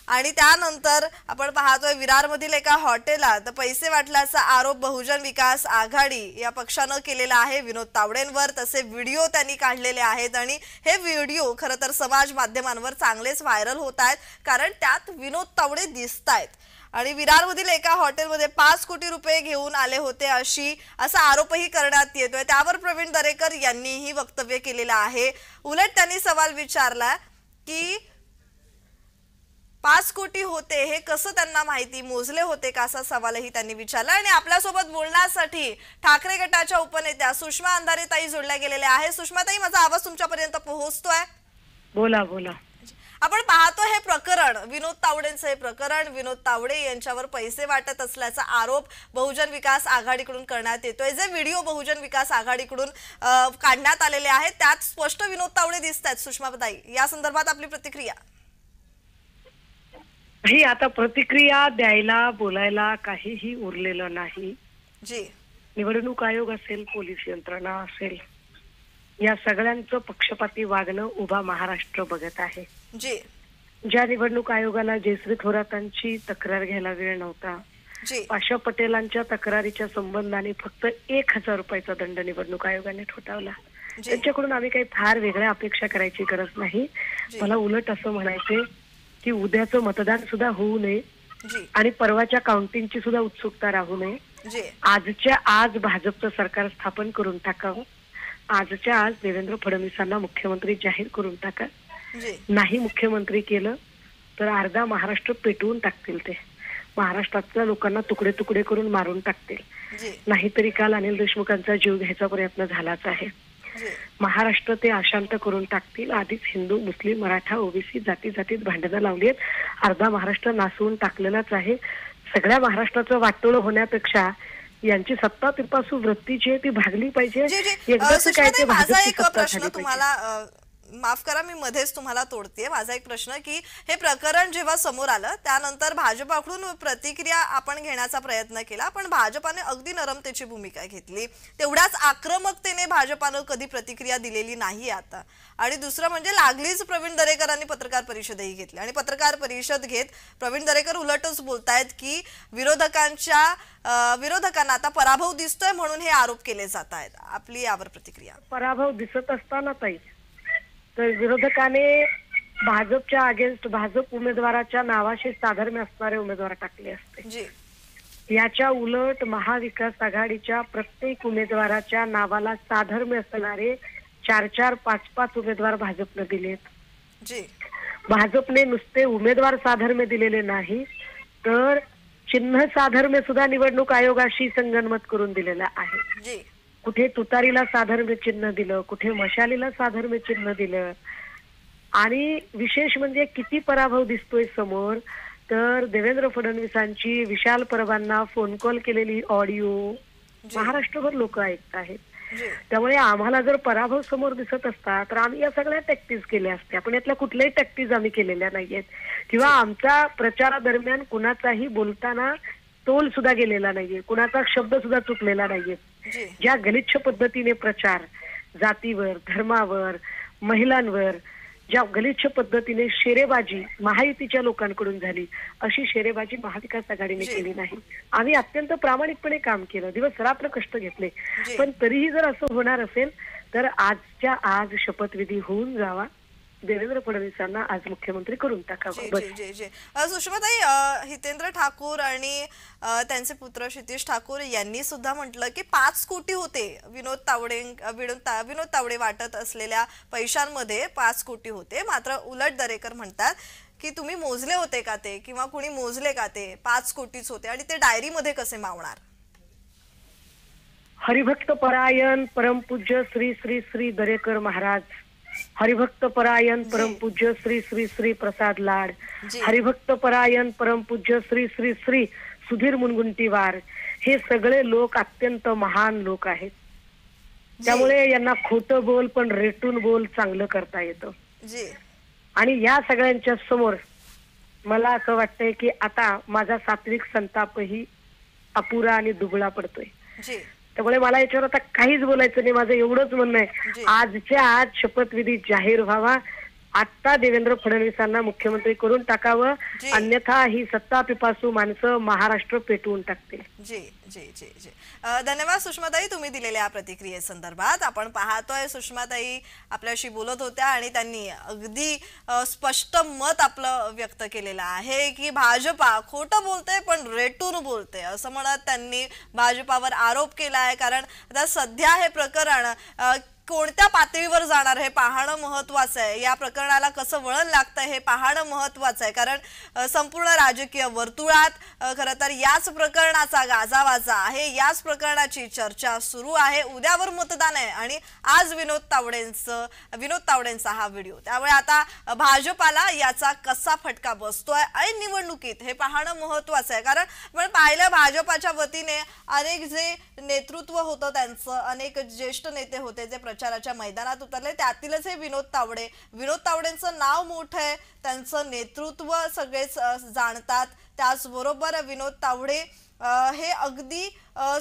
C: आणि त्यानंतर आपण पाहतोय विरारमधील एका हॉटेलात पैसे वाटल्याचा आरोप बहुजन विकास आघाडी या पक्षानं केलेला आहे विनोद तावडेंवर. तसे व्हिडिओ त्यांनी काढलेले आहेत आणि हे व्हिडिओ खरं तर समाज माध्यमांवर चांगलेच व्हायरल होत आहेत. कारण त्यात विनोद तावडे दिसतायत आणि विरारमधील एका हॉटेलमध्ये 5 कोटी रुपये घेऊन आले होते असा आरोपही करण्यात येतोय. त्यावर प्रवीण दरेकर यांनीही वक्तव्य केलेलं आहे. उलट त्यांनी सवाल विचारला की 5 कोटी होते हे कसं त्यांना माहिती, मोजले होते का, असा सवालही त्यांनी विचारला. आणि आपल्यासोबत बोलण्यासाठी ठाकरे गटाच्या उपनेत्या सुषमा अंधारे ताई जोडल्या गेलेल्या आहे. सुषमा ताई, माझा आवाज तुमच्यापर्यंत पोहोचतोय?
G: बोला बोला.
C: आपण पाहतो हे प्रकरण विनोद तावडेंचं, हे प्रकरण विनोद तावडे यांच्यावर पैसे वाटत असल्याचा आरोप बहुजन विकास आघाडीकडून करण्यात येतोय. जे व्हिडिओ बहुजन विकास आघाडीकडून काढण्यात आलेले आहेत त्यात स्पष्ट विनोद तावडे दिसत आहेत. सुषमा ताई, या संदर्भात आपली प्रतिक्रिया?
G: ही आता प्रतिक्रिया द्यायला बोलायला काहीही उरलेलं नाही.
C: जी,
G: निवडणूक आयोग असेल, पोलीस यंत्रणा असेल, या सगळ्यांचं पक्षपाती वागणं उभा महाराष्ट्र बघत आहे.
C: जी,
G: ज्या निवडणूक आयोगाला जयश्री थोरातांची तक्रार घ्यायला वेळ नव्हता,
C: जी,
G: पाशा पटेलांच्या तक्रारीच्या संबंधाने फक्त 1000 रुपयाचा दंड निवडणूक आयोगाने ठोठावला. त्यांच्याकडून आम्ही काही फार वेगळ्या अपेक्षा करायची गरज नाही. मला उलट असं म्हणायचंय की उद्याचं मतदान सुद्धा होऊ नये आणि परवाच्या काउंटिंगची सुद्धा उत्सुकता राहू नये. आजच्या आज भाजपचं सरकार स्थापन करून टाकावं. आजच्या आज देवेंद्र फडणवीसांना मुख्यमंत्री जाहीर करून टाका. नाही मुख्यमंत्री केलं तर अर्धा महाराष्ट्र पेटवून टाकतील. ते महाराष्ट्रातल्या लोकांना तुकडे तुकडे करून मारून टाकतील. नाहीतरी काल अनिल देशमुखांचा जीव घ्यायचा प्रयत्न झालाच आहे. महाराष्ट्र ते अशांत करून टाकतील. आधीच हिंदू, मुस्लिम, मराठा, ओबीसी जाती जातीत भांडणं लावली आहेत. अर्धा महाराष्ट्र नासवून टाकलेलाच आहे. सगळ्या महाराष्ट्राचं वाटोळं होण्यापेक्षा यांची सत्ता तिरपासू वृत्ती जी आहे ती भागली पाहिजे.
C: माझा एक प्रश्न तुम्हाला, माफ करा मी मध्येच तुम्हाला तोडते. माझा एक प्रश्न की हे प्रकरण जेव्हा समोर आलं त्यानंतर भाजपाकडून प्रतिक्रिया आपण घेण्याचा प्रयत्न केला, पण भाजपाने अगदी नरमतेची भूमिका घेतली. तेवढ्याच आक्रमकतेने भाजपानं कधी प्रतिक्रिया दिलेली नाही आता. आणि दुसरं म्हणजे लागलीच प्रवीण दरेकरांनी पत्रकार परिषदही घेतली आणि पत्रकार परिषद घेत प्रवीण दरेकर उलटच बोलतायत की विरोधकांना आता पराभव दिसतोय म्हणून हे आरोप केले जात आहेत. आपली यावर प्रतिक्रिया?
G: पराभव दिसत असताना ताई तर विरोधकाने भाजपच्या अगेन्स्ट भाजप उमेदवाराच्या नावाशी साधर्म्य असणारे उमेदवार टाकले असते. याच्या उलट महाविकास आघाडीच्या प्रत्येक उमेदवाराच्या नावाला साधर्म्य असणारे 4-4, 5-5 उमेदवार भाजपने दिलेत. भाजपने नुसते उमेदवार साधर्म्य दिलेले नाही तर चिन्ह साधर्म्य सुद्धा निवडणूक आयोगाशी संगनमत करून दिलेला आहे. कुठे तुतारीला साधर्म्य चिन्ह दिलं, कुठे मशालीला साधर्म्य चिन्ह दिलं. आणि विशेष म्हणजे किती पराभव दिसतोय समोर तर देवेंद्र फडणवीसांची विशाल परबांना फोन कॉल केलेली ऑडिओ महाराष्ट्रभर लोक ऐकत आहेत. त्यामुळे आम्हाला जर पराभव समोर दिसत असता तर आम्ही या सगळ्या टॅक्टिस केल्या असत्या, पण यातल्या कुठल्याही टॅक्टिस आम्ही केलेल्या नाहीयेत किंवा आमच्या प्रचारादरम्यान कुणाचाही बोलताना तोल सुद्धा गेलेला नाहीये, कुणाचा शब्द सुद्धा चुकलेला नाहीये. ज्या गलिच्छ पद्धतीने प्रचार जातीवर, धर्मावर, महिलांवर ज्या गलिच्छ पद्धतीने शेरेबाजी महायुतीच्या लोकांकडून झाली, अशी शेरेबाजी महाविकास आघाडीने केली नाही. आम्ही अत्यंत प्रामाणिकपणे काम केलं, दिवस रात्र कष्ट घेतले, पण तरीही जर असं होणार असेल तर आजच्या आज शपथविधी होऊन जावा, देवेंद्र फडणवीसांना आज मुख्यमंत्री करून टाकावं.
C: सुषमाताई, हितेंद्र ठाकूर आणि त्यांचे पुत्र क्षितिज ठाकूर यांनी सुद्धा म्हटलं की 5 कोटी होते विनोद तावडे वाटत असलेल्या पैशांमध्ये 5 कोटी होते. मात्र उलट दरेकर म्हणतात की तुम्ही मोजले होते का ते, किंवा कुणी मोजले का ते, 5 कोटीच होते आणि ते डायरीमध्ये कसे मावणार.
G: हरिभक्त परायण परमपूज्य श्री श्री श्री दरेकर महाराज, हरिभक्त परायण परमपूज्य श्री श्री श्री प्रसाद लाड, हरिभक्त परायण परमपूज्य श्री श्री श्री सुधीर मुनगुंटीवार, हे सगळे लोक अत्यंत महान लोक आहेत. त्यामुळे यांना खोटं बोल पण रेटून बोल चांगलं करता येतं. आणि या सगळ्यांच्या समोर मला असं वाटतंय की आता माझा सात्विक संतापही अपुरा आणि दुबळा पडतोय. त्यामुळे मला याच्यावर आता काहीच बोलायचं नाही. माझं एवढंच म्हणणं आहे, आजच्या आज शपथविधी जाहीर व्हावा, आता देवेंद्र फडणवीसांना मुख्यमंत्री करून टाकावं, अन्यथा ही सत्ता पिपासू माणसं महाराष्ट्र पेटवून टाकतील.
C: जी जी जी जी धन्यवाद सुषमाताई तुम्ही दिलेल्या प्रतिक्रियेसंदर्भात. आपण पाहतोय सुषमाताई आपल्याशी बोलत होत्या आणि त्यांनी अगदी स्पष्ट मत आपलं व्यक्त केलेलं आहे की भाजपा खोटं बोलते पण रेटून बोलते असं म्हणत त्यांनी भाजपावर आरोप केला आहे. कारण आता सध्या हे प्रकरण कोणत्या पातळीवर जाणार हे पाहणं महत्वाचं आहे. या प्रकरणाला कसं वळण लागतं हे पाहणं महत्वाचं आहे. कारण संपूर्ण राजकीय वर्तुळात खरं तर याच प्रकरणाचा गाजावाजा आहे, याच प्रकरणाची चर्चा सुरू आहे. उद्यावर मतदान आहे आणि आज विनोद तावडेंचा हा व्हिडिओ. त्यामुळे आता भाजपाला याचा कसा फटका बसतोय ऐन निवडणुकीत हे पाहणं महत्वाचं आहे. कारण आपण पाहिलं भाजपाच्या वतीने अनेक जे नेतृत्व होतं त्यांचं, अनेक ज्येष्ठ नेते होते जे प्रचाराच्या मैदानात उतरले, त्यातीलच हे विनोद तावडेंचं नाव मोठं आहे, त्यांचं नेतृत्व सगळेच जाणतात. त्याचबरोबर विनोद तावडे हे अगदी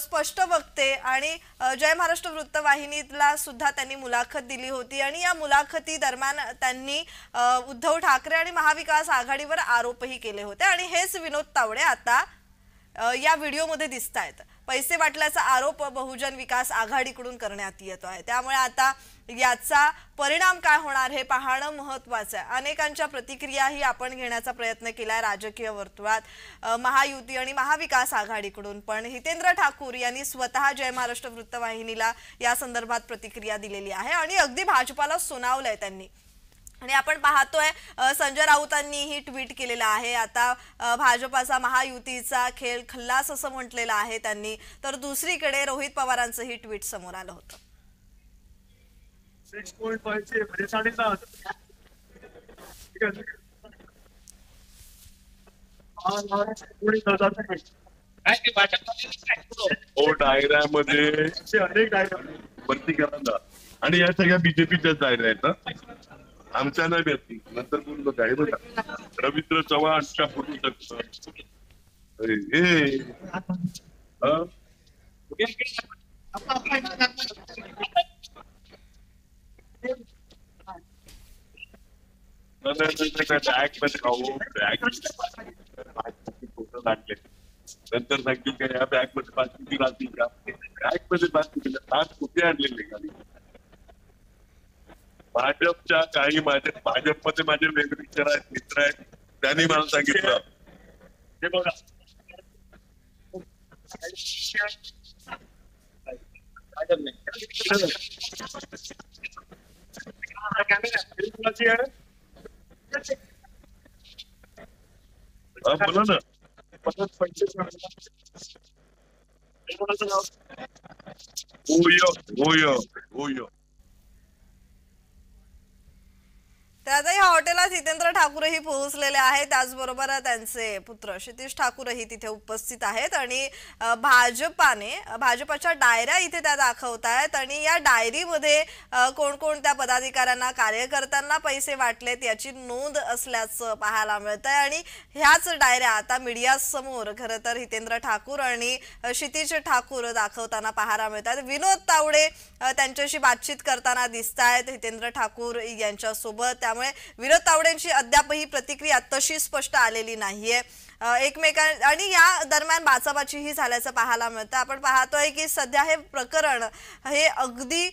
C: स्पष्ट वक्ते आणि जय महाराष्ट्र वृत्तवाहिनीला सुद्धा त्यांनी मुलाखत दिली होती आणि या मुलाखती दरम्यान त्यांनी उद्धव ठाकरे आणि महाविकास आघाडीवर आरोपही केले होते. आणि हेच विनोद तावडे आता या व्हिडिओमध्ये दिसत आहेत. पैसे वाटल्याचा आरोप बहुजन विकास आघाडीकडून करण्यात येतो आहे. त्यामुळे आता याचा परिणाम काय होणार हे पाहणं महत्वाचं आहे. अनेकांच्या प्रतिक्रियाही आपण घेण्याचा प्रयत्न केलाय राजकीय वर्तुळात, महायुती आणि महाविकास आघाडीकडून. पण हितेंद्र ठाकूर यांनी स्वतः जय महाराष्ट्र वृत्तवाहिनीला या संदर्भात प्रतिक्रिया दिलेली आहे आणि अगदी भाजपाला सुनावलंय त्यांनी. आणि आपण पाहतोय संजय राऊतांनीही ट्विट केलेलं आहे. आता भाजपाचा महायुतीचा खेळ खल्लास असं म्हटलेलं आहे त्यांनी. तर दुसरीकडे रोहित पवारांचंही ट्विट समोर आलं होतं.
B: डायऱ्यामध्ये अनेक डायऱ्या भरती करायला आणि या सगळ्या बीजेपीच्याच डायऱ्या आहेत. आमच्या नाही व्यक्ती नंतर बोललो काय बघा रवींद्र चव्हाणच्या फोटो फोटो लागले नंतर सांगतील का या बॅग मध्ये पाचशे राहतील का, बॅग मध्ये 5 कुठे आणलेले खाली. भाजपच्या काही भाजपमध्ये माझे वेगळे मित्र आहेत त्यांनी मला सांगितलं हे बघा बोला ना होय.
C: तर आता या हॉटेलात हितेंद्र ठाकूरही पोहोचलेले आहेत, त्याचबरोबर त्यांचे पुत्र क्षितिज ठाकूरही तिथे उपस्थित आहेत आणि भाजपाच्या डायऱ्या इथे त्या दाखवत आहेत आणि या डायरीमध्ये कोणकोणत्या पदाधिकाऱ्यांना कार्यकर्त्यांना पैसे वाटलेत याची नोंद असल्याचं पाहायला मिळत आहे आणि ह्याच डायऱ्या आता मीडिया समोर खरं तर हितेंद्र ठाकूर आणि क्षितिज ठाकूर दाखवताना पाहायला मिळत आहेत। विनोद तावडे त्यांच्याशी बातचीत करताना दिसत आहेत हितेंद्र ठाकूर यांच्यासोबत, त्यामुळे विनोद तावडेंची अद्यापही प्रतिक्रिया तशी स्पष्ट आलेली नाहीये आणि या दरम्यान बाचाबाचीही झाल्याचं पाहायला मिळतं। आपण पाहतोय की सध्या हे प्रकरण हे अगदी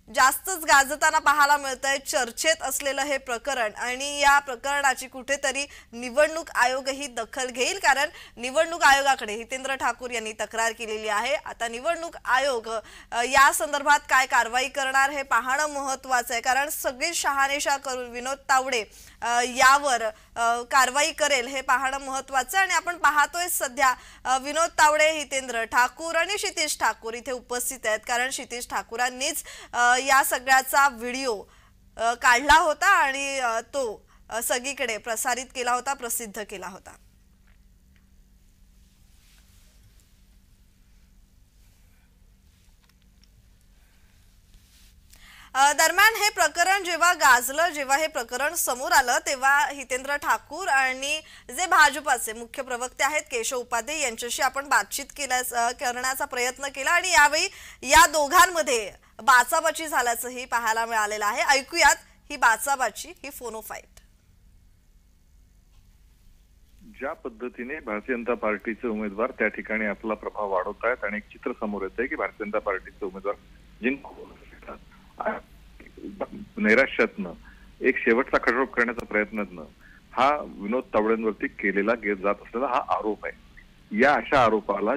C: जास्तच गाजताना पाहायला मिळतंय, चर्चेत असलेलं हे प्रकरण आणि या प्रकरणाची कुठेतरी निवडणूक आयोगही दखल घेईल, कारण निवडणूक आयोगाकडे हितेंद्र ठाकूर यांनी तक्रार केलेली आहे। आता निवडणूक आयोग या संदर्भात काय कारवाई करणार हे पाहणं महत्त्वाचं आहे, कारण सगळी शहानिशा करून विनोद तावडे यावर कारवाई करेल हे पाहणं महत्त्वाचं आणि आपण पाहतोय सध्या विनोद तावडे, हितेंद्र ठाकूर आणि क्षितिज ठाकूर इथे उपस्थित आहेत, कारण क्षितिज ठाकूरांनीच या सगळ्याचा व्हिडिओ काढला होता आणि तो सगळीकडे प्रसारित केला होता, प्रसिद्ध केला होता। दरम्यान हे प्रकरण जेव्हा गाजलं, जेव्हा हे प्रकरण समोर आलं, तेव्हा हितेंद्र ठाकूर आणि जे भाजपाचे मुख्य प्रवक्ते आहेत केशव उपाध्ये यांच्याशी आपण बातचीत करण्याचा प्रयत्न केला आणि यावेळी या दोघांमध्ये बाचाबाची झाल्याचंही पाहायला मिळालेलं आहे। ऐकूयात ही बाचाबाची, ही फोनो फाईट।
D: ज्या पद्धतीने भारतीय जनता पार्टीचे उमेदवार त्या ठिकाणी आपला प्रभाव वाढवत आहेत आणि एक चित्र समोर येत आहे की भारतीय जनता पार्टीचे उमेदवार जिंकून नैराश्यातनं एक शेवटचा खडरोप करण्याचा प्रयत्नातनं हा विनोद तावडेंवरती केलेला जात असलेला हा आरोप आहे। या अशा आरोपाला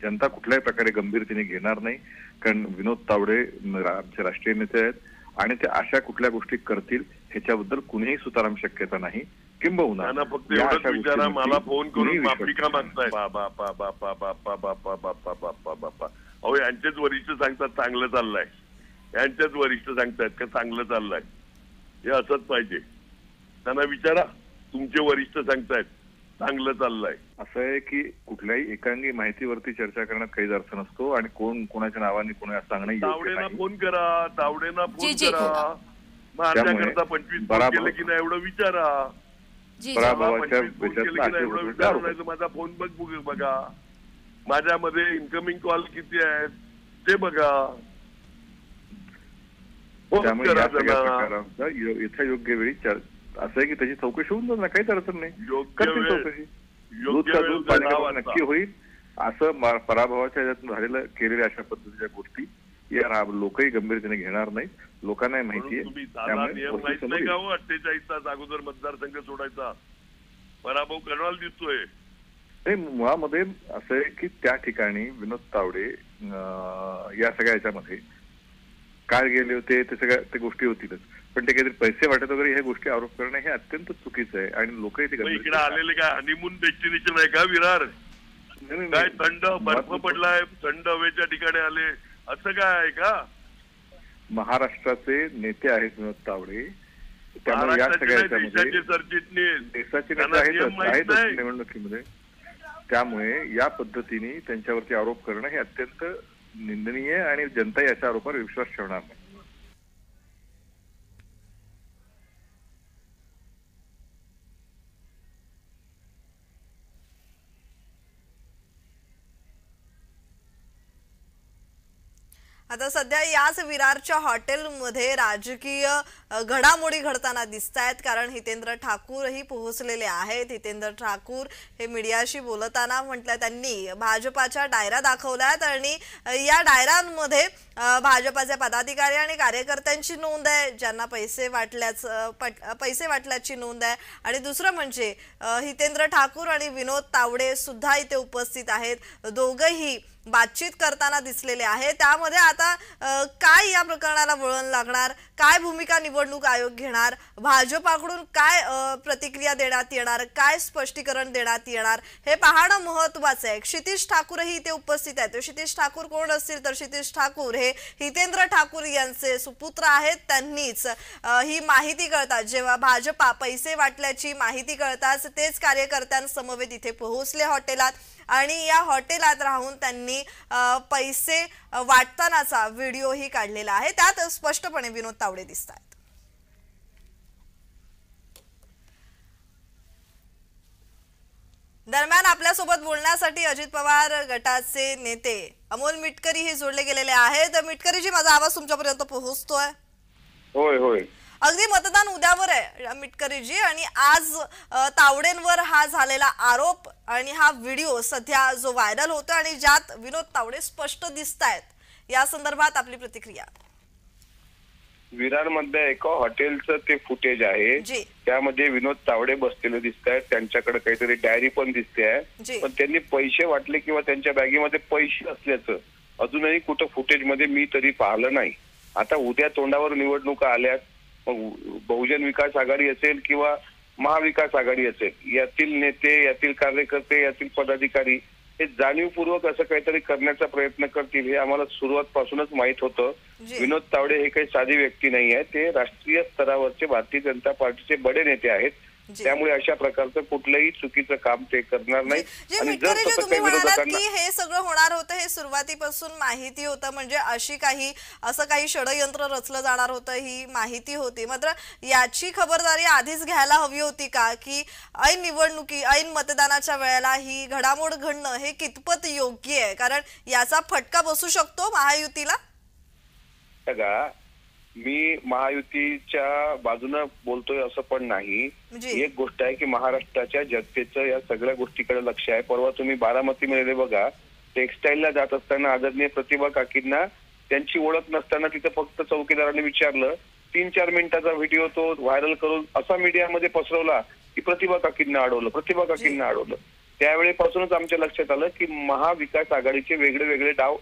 D: जनता कुठल्याही प्रकारे गंभीरतेने घेणार नाही, कारण विनोद तावडे आमचे राष्ट्रीय नेते आहेत आणि ते अशा कुठल्या गोष्टी करतील ह्याच्याबद्दल कुणीही सुताराम शक्यता नाही। किंबहुना
B: फक्त एवढंच विचारा, मला फोन करून माफी का मागताय? अहो यांचेच वरिष्ठ सांगतात चांगलं चाललंय, यांचेच वरिष्ठ सांगतायत का चांगलं चाललंय, हे असंच पाहिजे। त्यांना विचारा, तुमचे वरिष्ठ सांगतायत चांगलं चाललंय।
D: असं आहे की कुठल्याही एकांगी माहितीवरती चर्चा करण्यात काही अर्थ नसतो आणि कोण कोणाच्या नावाने कोणी सांगणं
B: तावडेना फोन करा, तावडेना फोन करा, माझ्याकरता 25 फोन केले की नाही एवढं विचारा,
D: पराभवाच्या
B: एवढं विचारू नाही, माझा फोन बघा, माझ्यामध्ये इन्कमिंग कॉल किती आहेत ते बघा।
D: त्यामुळे इथं योग्य वेळी असं आहे की त्याची चौकशी होऊन जाईल ना, काहीच अडचण नाही, चौकशी नक्की होईल। असं पराभवाच्या ह्याच्यातून झालेलं केलेल्या अशा पद्धतीच्या गोष्टी या लोकही गंभीरतेने घेणार नाहीत, लोकांनाही माहिती आहे।
B: नियम माहित नाही का हो, 48 तास अगोदर मतदारसंघ सोडायचा, पराभव करणार दिसतोय।
D: मुळामध्ये असं आहे की त्या ठिकाणी विनोद तावडे या सगळ्या ह्याच्यामध्ये काय गेले होते ते सगळ्या त्या गोष्टी होतीलच, पण ते काहीतरी पैसे वाटत वगैरे ह्या गोष्टी आरोप करणं हे अत्यंत चुकीचं आहे आणि लोक
B: इकडे आलेले काय हनीमून डेस्टिनेशन आहे का विरार? काय थंड बर्फ पडलाय, थंड हवेच्या ठिकाणी आले असं काय आहे का?
D: महाराष्ट्राचे नेते आहेत विनोद तावडे, त्यामुळे या सगळ्या
B: देशाचे सरचिटणीस,
D: देशाचे नेते आहेत निवडणुकीमध्ये, त्यामुळे या पद्धतीने त्यांच्यावरती आरोप करणं हे अत्यंत निंदनीय आणि जनता याच्या आरोपावर विश्वास ठेवणार नाही।
C: आता सध्या याच विरारच्या हॉटेलमध्ये राजकीय घडामोडी घडताना दिसत आहेत, कारण हितेंद्र ठाकूरही पोहोचलेले आहेत। हितेंद्र ठाकूर हे मीडियाशी बोलताना म्हटलं त्यांनी भाजपाच्या डायऱ्या दाखवल्यात आणि या डायऱ्यांमध्ये भाजपाचे पदाधिकारी आणि कार्यकर्त्यांची नोंद आहे, ज्यांना पैसे वाटल्याची नोंद आहे आणि दुसरं म्हणजे हितेंद्र ठाकूर आणि विनोद तावडे सुद्धा इथे उपस्थित आहेत। दोघंही बातचीत करताना दिसलेले आहे. त्यामध्ये आता काय या प्रकरणाला वळण लागणार, काय भूमिका निवडणूक आयोग घेणार, भाजपाकडून काय प्रतिक्रिया देण्यात येणार, काय स्पष्टीकरण देण्यात येणार हे पाहणं महत्वाचं आहे. क्षितिज ठाकूरही इथे उपस्थित आहेत. क्षितिज ठाकूर कोण असतील तर क्षितिज ठाकूर हे हितेंद्र ठाकूर यांचे सुपुत्र आहेत. त्यांनीच ही माहिती कळतात, जेव्हा भाजपा पैसे वाटल्याची माहिती कळताच तेच कार्यकर्त्यांसमवेत इथे पोहोचले हॉटेलात आणि या हॉटेलात राहून त्यांनी पैसे वाटतानाचा व्हिडिओही काढलेला आहे. त्यात स्पष्टपणे विनोद तावडे दिसतात. दरम्यान आपल्यासोबत बोलण्यासाठी अजित पवार गटाचे नेते अमोल मिटकरी हे जोडले गेलेले आहेत. मिटकरीजी, माझा आवाज तुमच्यापर्यंत पोहोचतोय?
H: होय होय.
C: अगदी मतदान उद्यावर आहे मिटकरीजी, आणि आज तावडेंवर हा झालेला आरोप आणि हा व्हिडिओ सध्या जो व्हायरल होतो आणि ज्यात विनोद तावडे स्पष्ट दिसतायत, या संदर्भात आपली प्रतिक्रिया?
H: विरार मध्ये एका हॉटेलचं ते फुटेज आहे, त्यामध्ये विनोद तावडे बसलेले दिसत आहेत. त्यांच्याकडे काहीतरी डायरी पण दिसते आहे, पण त्यांनी पैसे वाटले किंवा त्यांच्या बॅगेमध्ये पैसे असल्याचं अजूनही कुठं फुटेज मध्ये मी तरी पाहिलं नाही. आता उद्या तोंडावर निवडणुका आल्यात, बहुजन विकास आघाडी असेल किंवा महाविकास आघाडी असेल, यातील नेते, यातील कार्यकर्ते, यातील पदाधिकारी हे जाणीवपूर्वक असं काहीतरी करण्याचा प्रयत्न करतील हे आम्हाला सुरुवातपासूनच माहित होतं. विनोद तावडे हे काही साधी व्यक्ती नाही आहे, ते राष्ट्रीय स्तरावरचे भारतीय जनता पार्टीचे बडे नेते आहेत. त्यामुळे अशा प्रकारचं कुठलंही चुकीचं काम ते करणार नाही. आणि जर
C: तुम्ही म्हणालात की हे सगळं होणार होतं, हे सुरुवातीपासून माहिती होतं, म्हणजे असं काही षडयंत्र रचलं जाणार होतं ही माहिती होती. मात्र याची खबरदारी आधीच घ्यायला हवी होती का, की ऐन निवडणुकी ऐन मतदानाच्या वेळेला ही घडामोड घडणं हे कितपत योग्य आहे? कारण याचा फटका बसू शकतो महायुतीला.
H: मी महायुतीच्या बाजूने बोलतोय असं पण नाही. एक गोष्ट आहे की महाराष्ट्राच्या जनतेचं या सगळ्या गोष्टीकडे लक्ष आहे. परवा तुम्ही बारामतीमध्ये बघा, टेक्सटाईलला जात असताना आदरणीय प्रतिभा काकींना त्यांची ओळख नसताना तिथं फक्त चौकीदारांनी विचारलं, 3-4 मिनिटाचा व्हिडिओ तो व्हायरल करून असा मीडियामध्ये पसरवला की प्रतिभा काकींना अडवलं. त्यावेळेपासूनच आमच्या लक्षात आलं की महाविकास आघाडीचे वेगळे वेगळे डाव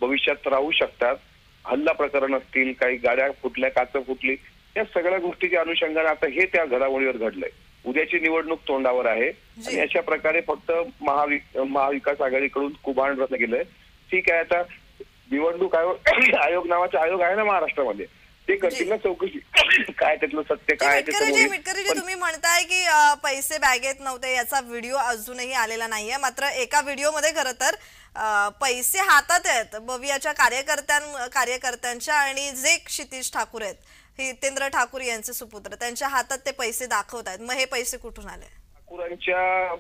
H: भविष्यात राहू शकतात. हल्ला प्रकरण असतील, काही गाड्या फुटल्या, काच फुटली, या सगळ्या गोष्टीच्या अनुषंगाने आता हे त्या घडामोडीवर घडलंय. उद्याची निवडणूक तोंडावर आहे आणि अशा प्रकारे फक्त महाविकास आघाडीकडून कुभांड रचलं गेलंय. ठीक आहे, आता निवडणूक आयोग नावाचा आयोग आहे ना महाराष्ट्रामध्ये, ते करतील ना चौकशी, काय त्यातलं सत्य काय.
C: मिटकरीजी, तुम्ही म्हणताय की पैसे बॅगेत नव्हते, याचा व्हिडिओ अजूनही आलेला नाहीये. मात्र एका व्हिडिओमध्ये खरं तर पैसे हातात आहेत बवियाच्या कार्यकर्त्यांच्या, आणि जे क्षितिज ठाकूर आहेत, हितेंद्र ठाकूर यांचे सुपुत्र, त्यांच्या हातात ते पैसे दाखवत आहेत. मग हे पैसे कुठून आले?
H: ठाकूरांच्या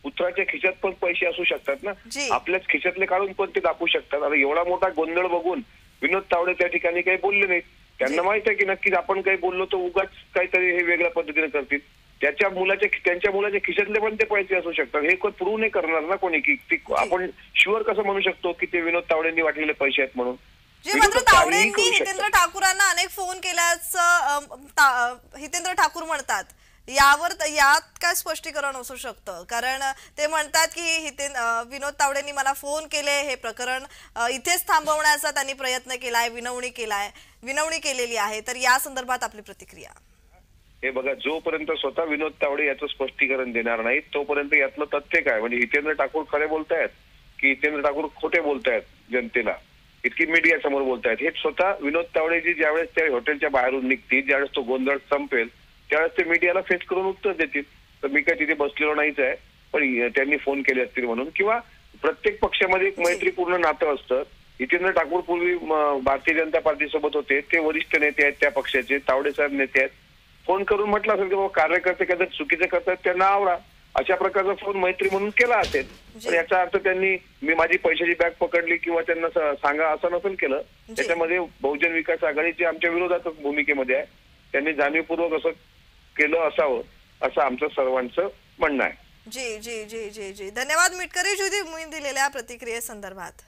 H: पुत्राच्या खिशात पण पैसे असू शकतात ना, आपल्याच खिशातले काढून पण ते दाखवू शकतात. आता एवढा मोठा गोंधळ बघून विनोद तावडे त्या ठिकाणी काही बोलले नाहीत. त्यांना माहित आहे की नक्कीच आपण काही बोललो तर उगाच काहीतरी हे वेगळ्या पद्धतीने करतील. त्यांच्या मुलाच्या खिशातले पण ते पैसे असू शकतात. हे प्रूव्ह नाही करणार ना कोणी, की आपण शुअर कसं म्हणू शकतो की ते विनोद तावडेंनी वाटलेले पैसे आहेत म्हणून.
C: तावडेंनी हितेंद्र ठाकूरांना अनेक फोन केल्याचं हितेंद्र ठाकूर म्हणतात. यात काय स्पष्टीकरण असू शकतं? कारण ते म्हणतात की विनोद तावडेंनी मला फोन केले, हे प्रकरण इथेच थांबवण्याचा त्यांनी प्रयत्न केलाय, विनवणी केलेली आहे. तर या संदर्भात आपली प्रतिक्रिया?
H: हे बघा, जोपर्यंत स्वतः विनोद तावडे याचं स्पष्टीकरण देणार नाही तोपर्यंत यातलं तथ्य काय, म्हणजे हितेंद्र ठाकूर खरे बोलतायत की हितेंद्र ठाकूर खोटे बोलतायत, जनतेला इतकी मीडिया समोर बोलतायत, हे स्वतः विनोद तावडेजी ज्यावेळेस त्या हॉटेलच्या बाहेरून निघतील, ज्यावेळेस तो गोंधळ संपेल, त्यावेळेस ते मीडियाला फेस करून उत्तर देतील. तर मी काय तिथे बसलेलो नाहीच आहे, पण त्यांनी फोन केले असतील म्हणून. किंवा प्रत्येक पक्षामध्ये एक मैत्रीपूर्ण नातं असतं. हितेंद्र ठाकूर पूर्वी भारतीय जनता पार्टी सोबत होते, ते वरिष्ठ नेते आहेत त्या पक्षाचे, तावडे साहेब नेते आहेत. फोन करून म्हटलं असेल की बाबा कार्यकर्ते कधी चुकीचं करतात त्यांना आवरा, अशा प्रकारचा फोन मैत्री म्हणून केला असेल. पण याचा अर्थ त्यांनी मी माझी पैशाची बॅग पकडली किंवा त्यांना सांगा असं नसेल केलं. त्याच्यामध्ये बहुजन विकास आघाडीची आमच्या विरोधातच भूमिकेमध्ये आहे. त्यांनी जाणीवपूर्वक असं केलं असावं असं आमचं सर्वांचं म्हणणं आहे.
C: जी जी जी जी जी धन्यवाद मिटकरी जी दिलेल्या प्रतिक्रिये संदर्भात.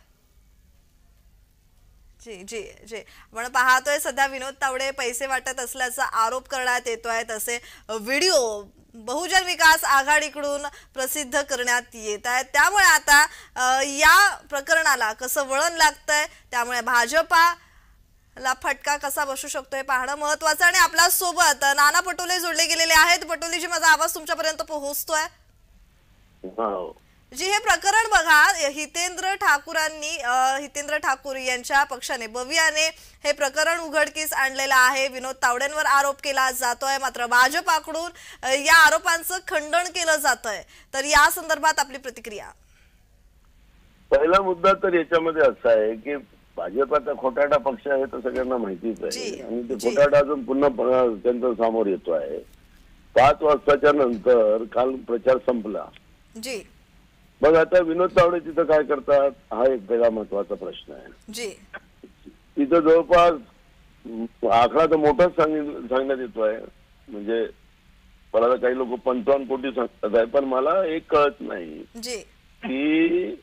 C: जी जी जी आपण पाहतोय सध्या विनोद तावडे पैसे वाटत असल्याचा आरोप करण्यात येतोय. तसे व्हिडिओ बहुजन विकास आघाडीकडून प्रसिद्ध करण्यात येत आहे. त्यामुळे आता या प्रकरणाला कसं वळण लागतंय, त्यामुळे भाजपाला फटका कसा बसू शकतोय पाहणं महत्वाचं. आणि आपल्या सोबत नाना पटोले जोडले गेलेले आहेत. पटोलेजी, माझा आवाज तुमच्यापर्यंत पोहोचतोय? जी, हे प्रकरण बघा, हितेंद्र ठाकूर यांच्या पक्षाने बवियाने हे प्रकरण उघडकीस आणलेलं आहे. विनोद तावडेंवर आरोप केला जातोय, मात्र भाजपाकडून या आरोपांचं खंडन केलं जातंय. तर या संदर्भात आपली प्रतिक्रिया?
I: पहिला मुद्दा तर याच्यामध्ये असा आहे की भाजपाचा खोटारडा पक्ष आहे तर सगळ्यांना माहितीच आहे. आणि ते खोटारडा अजून पुन्हा त्यांच्या समोर येतो आहे. 5 वाजताच्या नंतर काल प्रचार संपला.
C: जी,
I: मग आता विनोद तावडे तिथं काय करतात हा एक वेगळा महत्वाचा प्रश्न आहे.
C: जी,
I: तिथं जवळपास आकडा तर मोठाच सांगण्यात येतोय. म्हणजे मला तर काही लोक 55 कोटी सांगतात आहे, पण मला एक कळत नाही की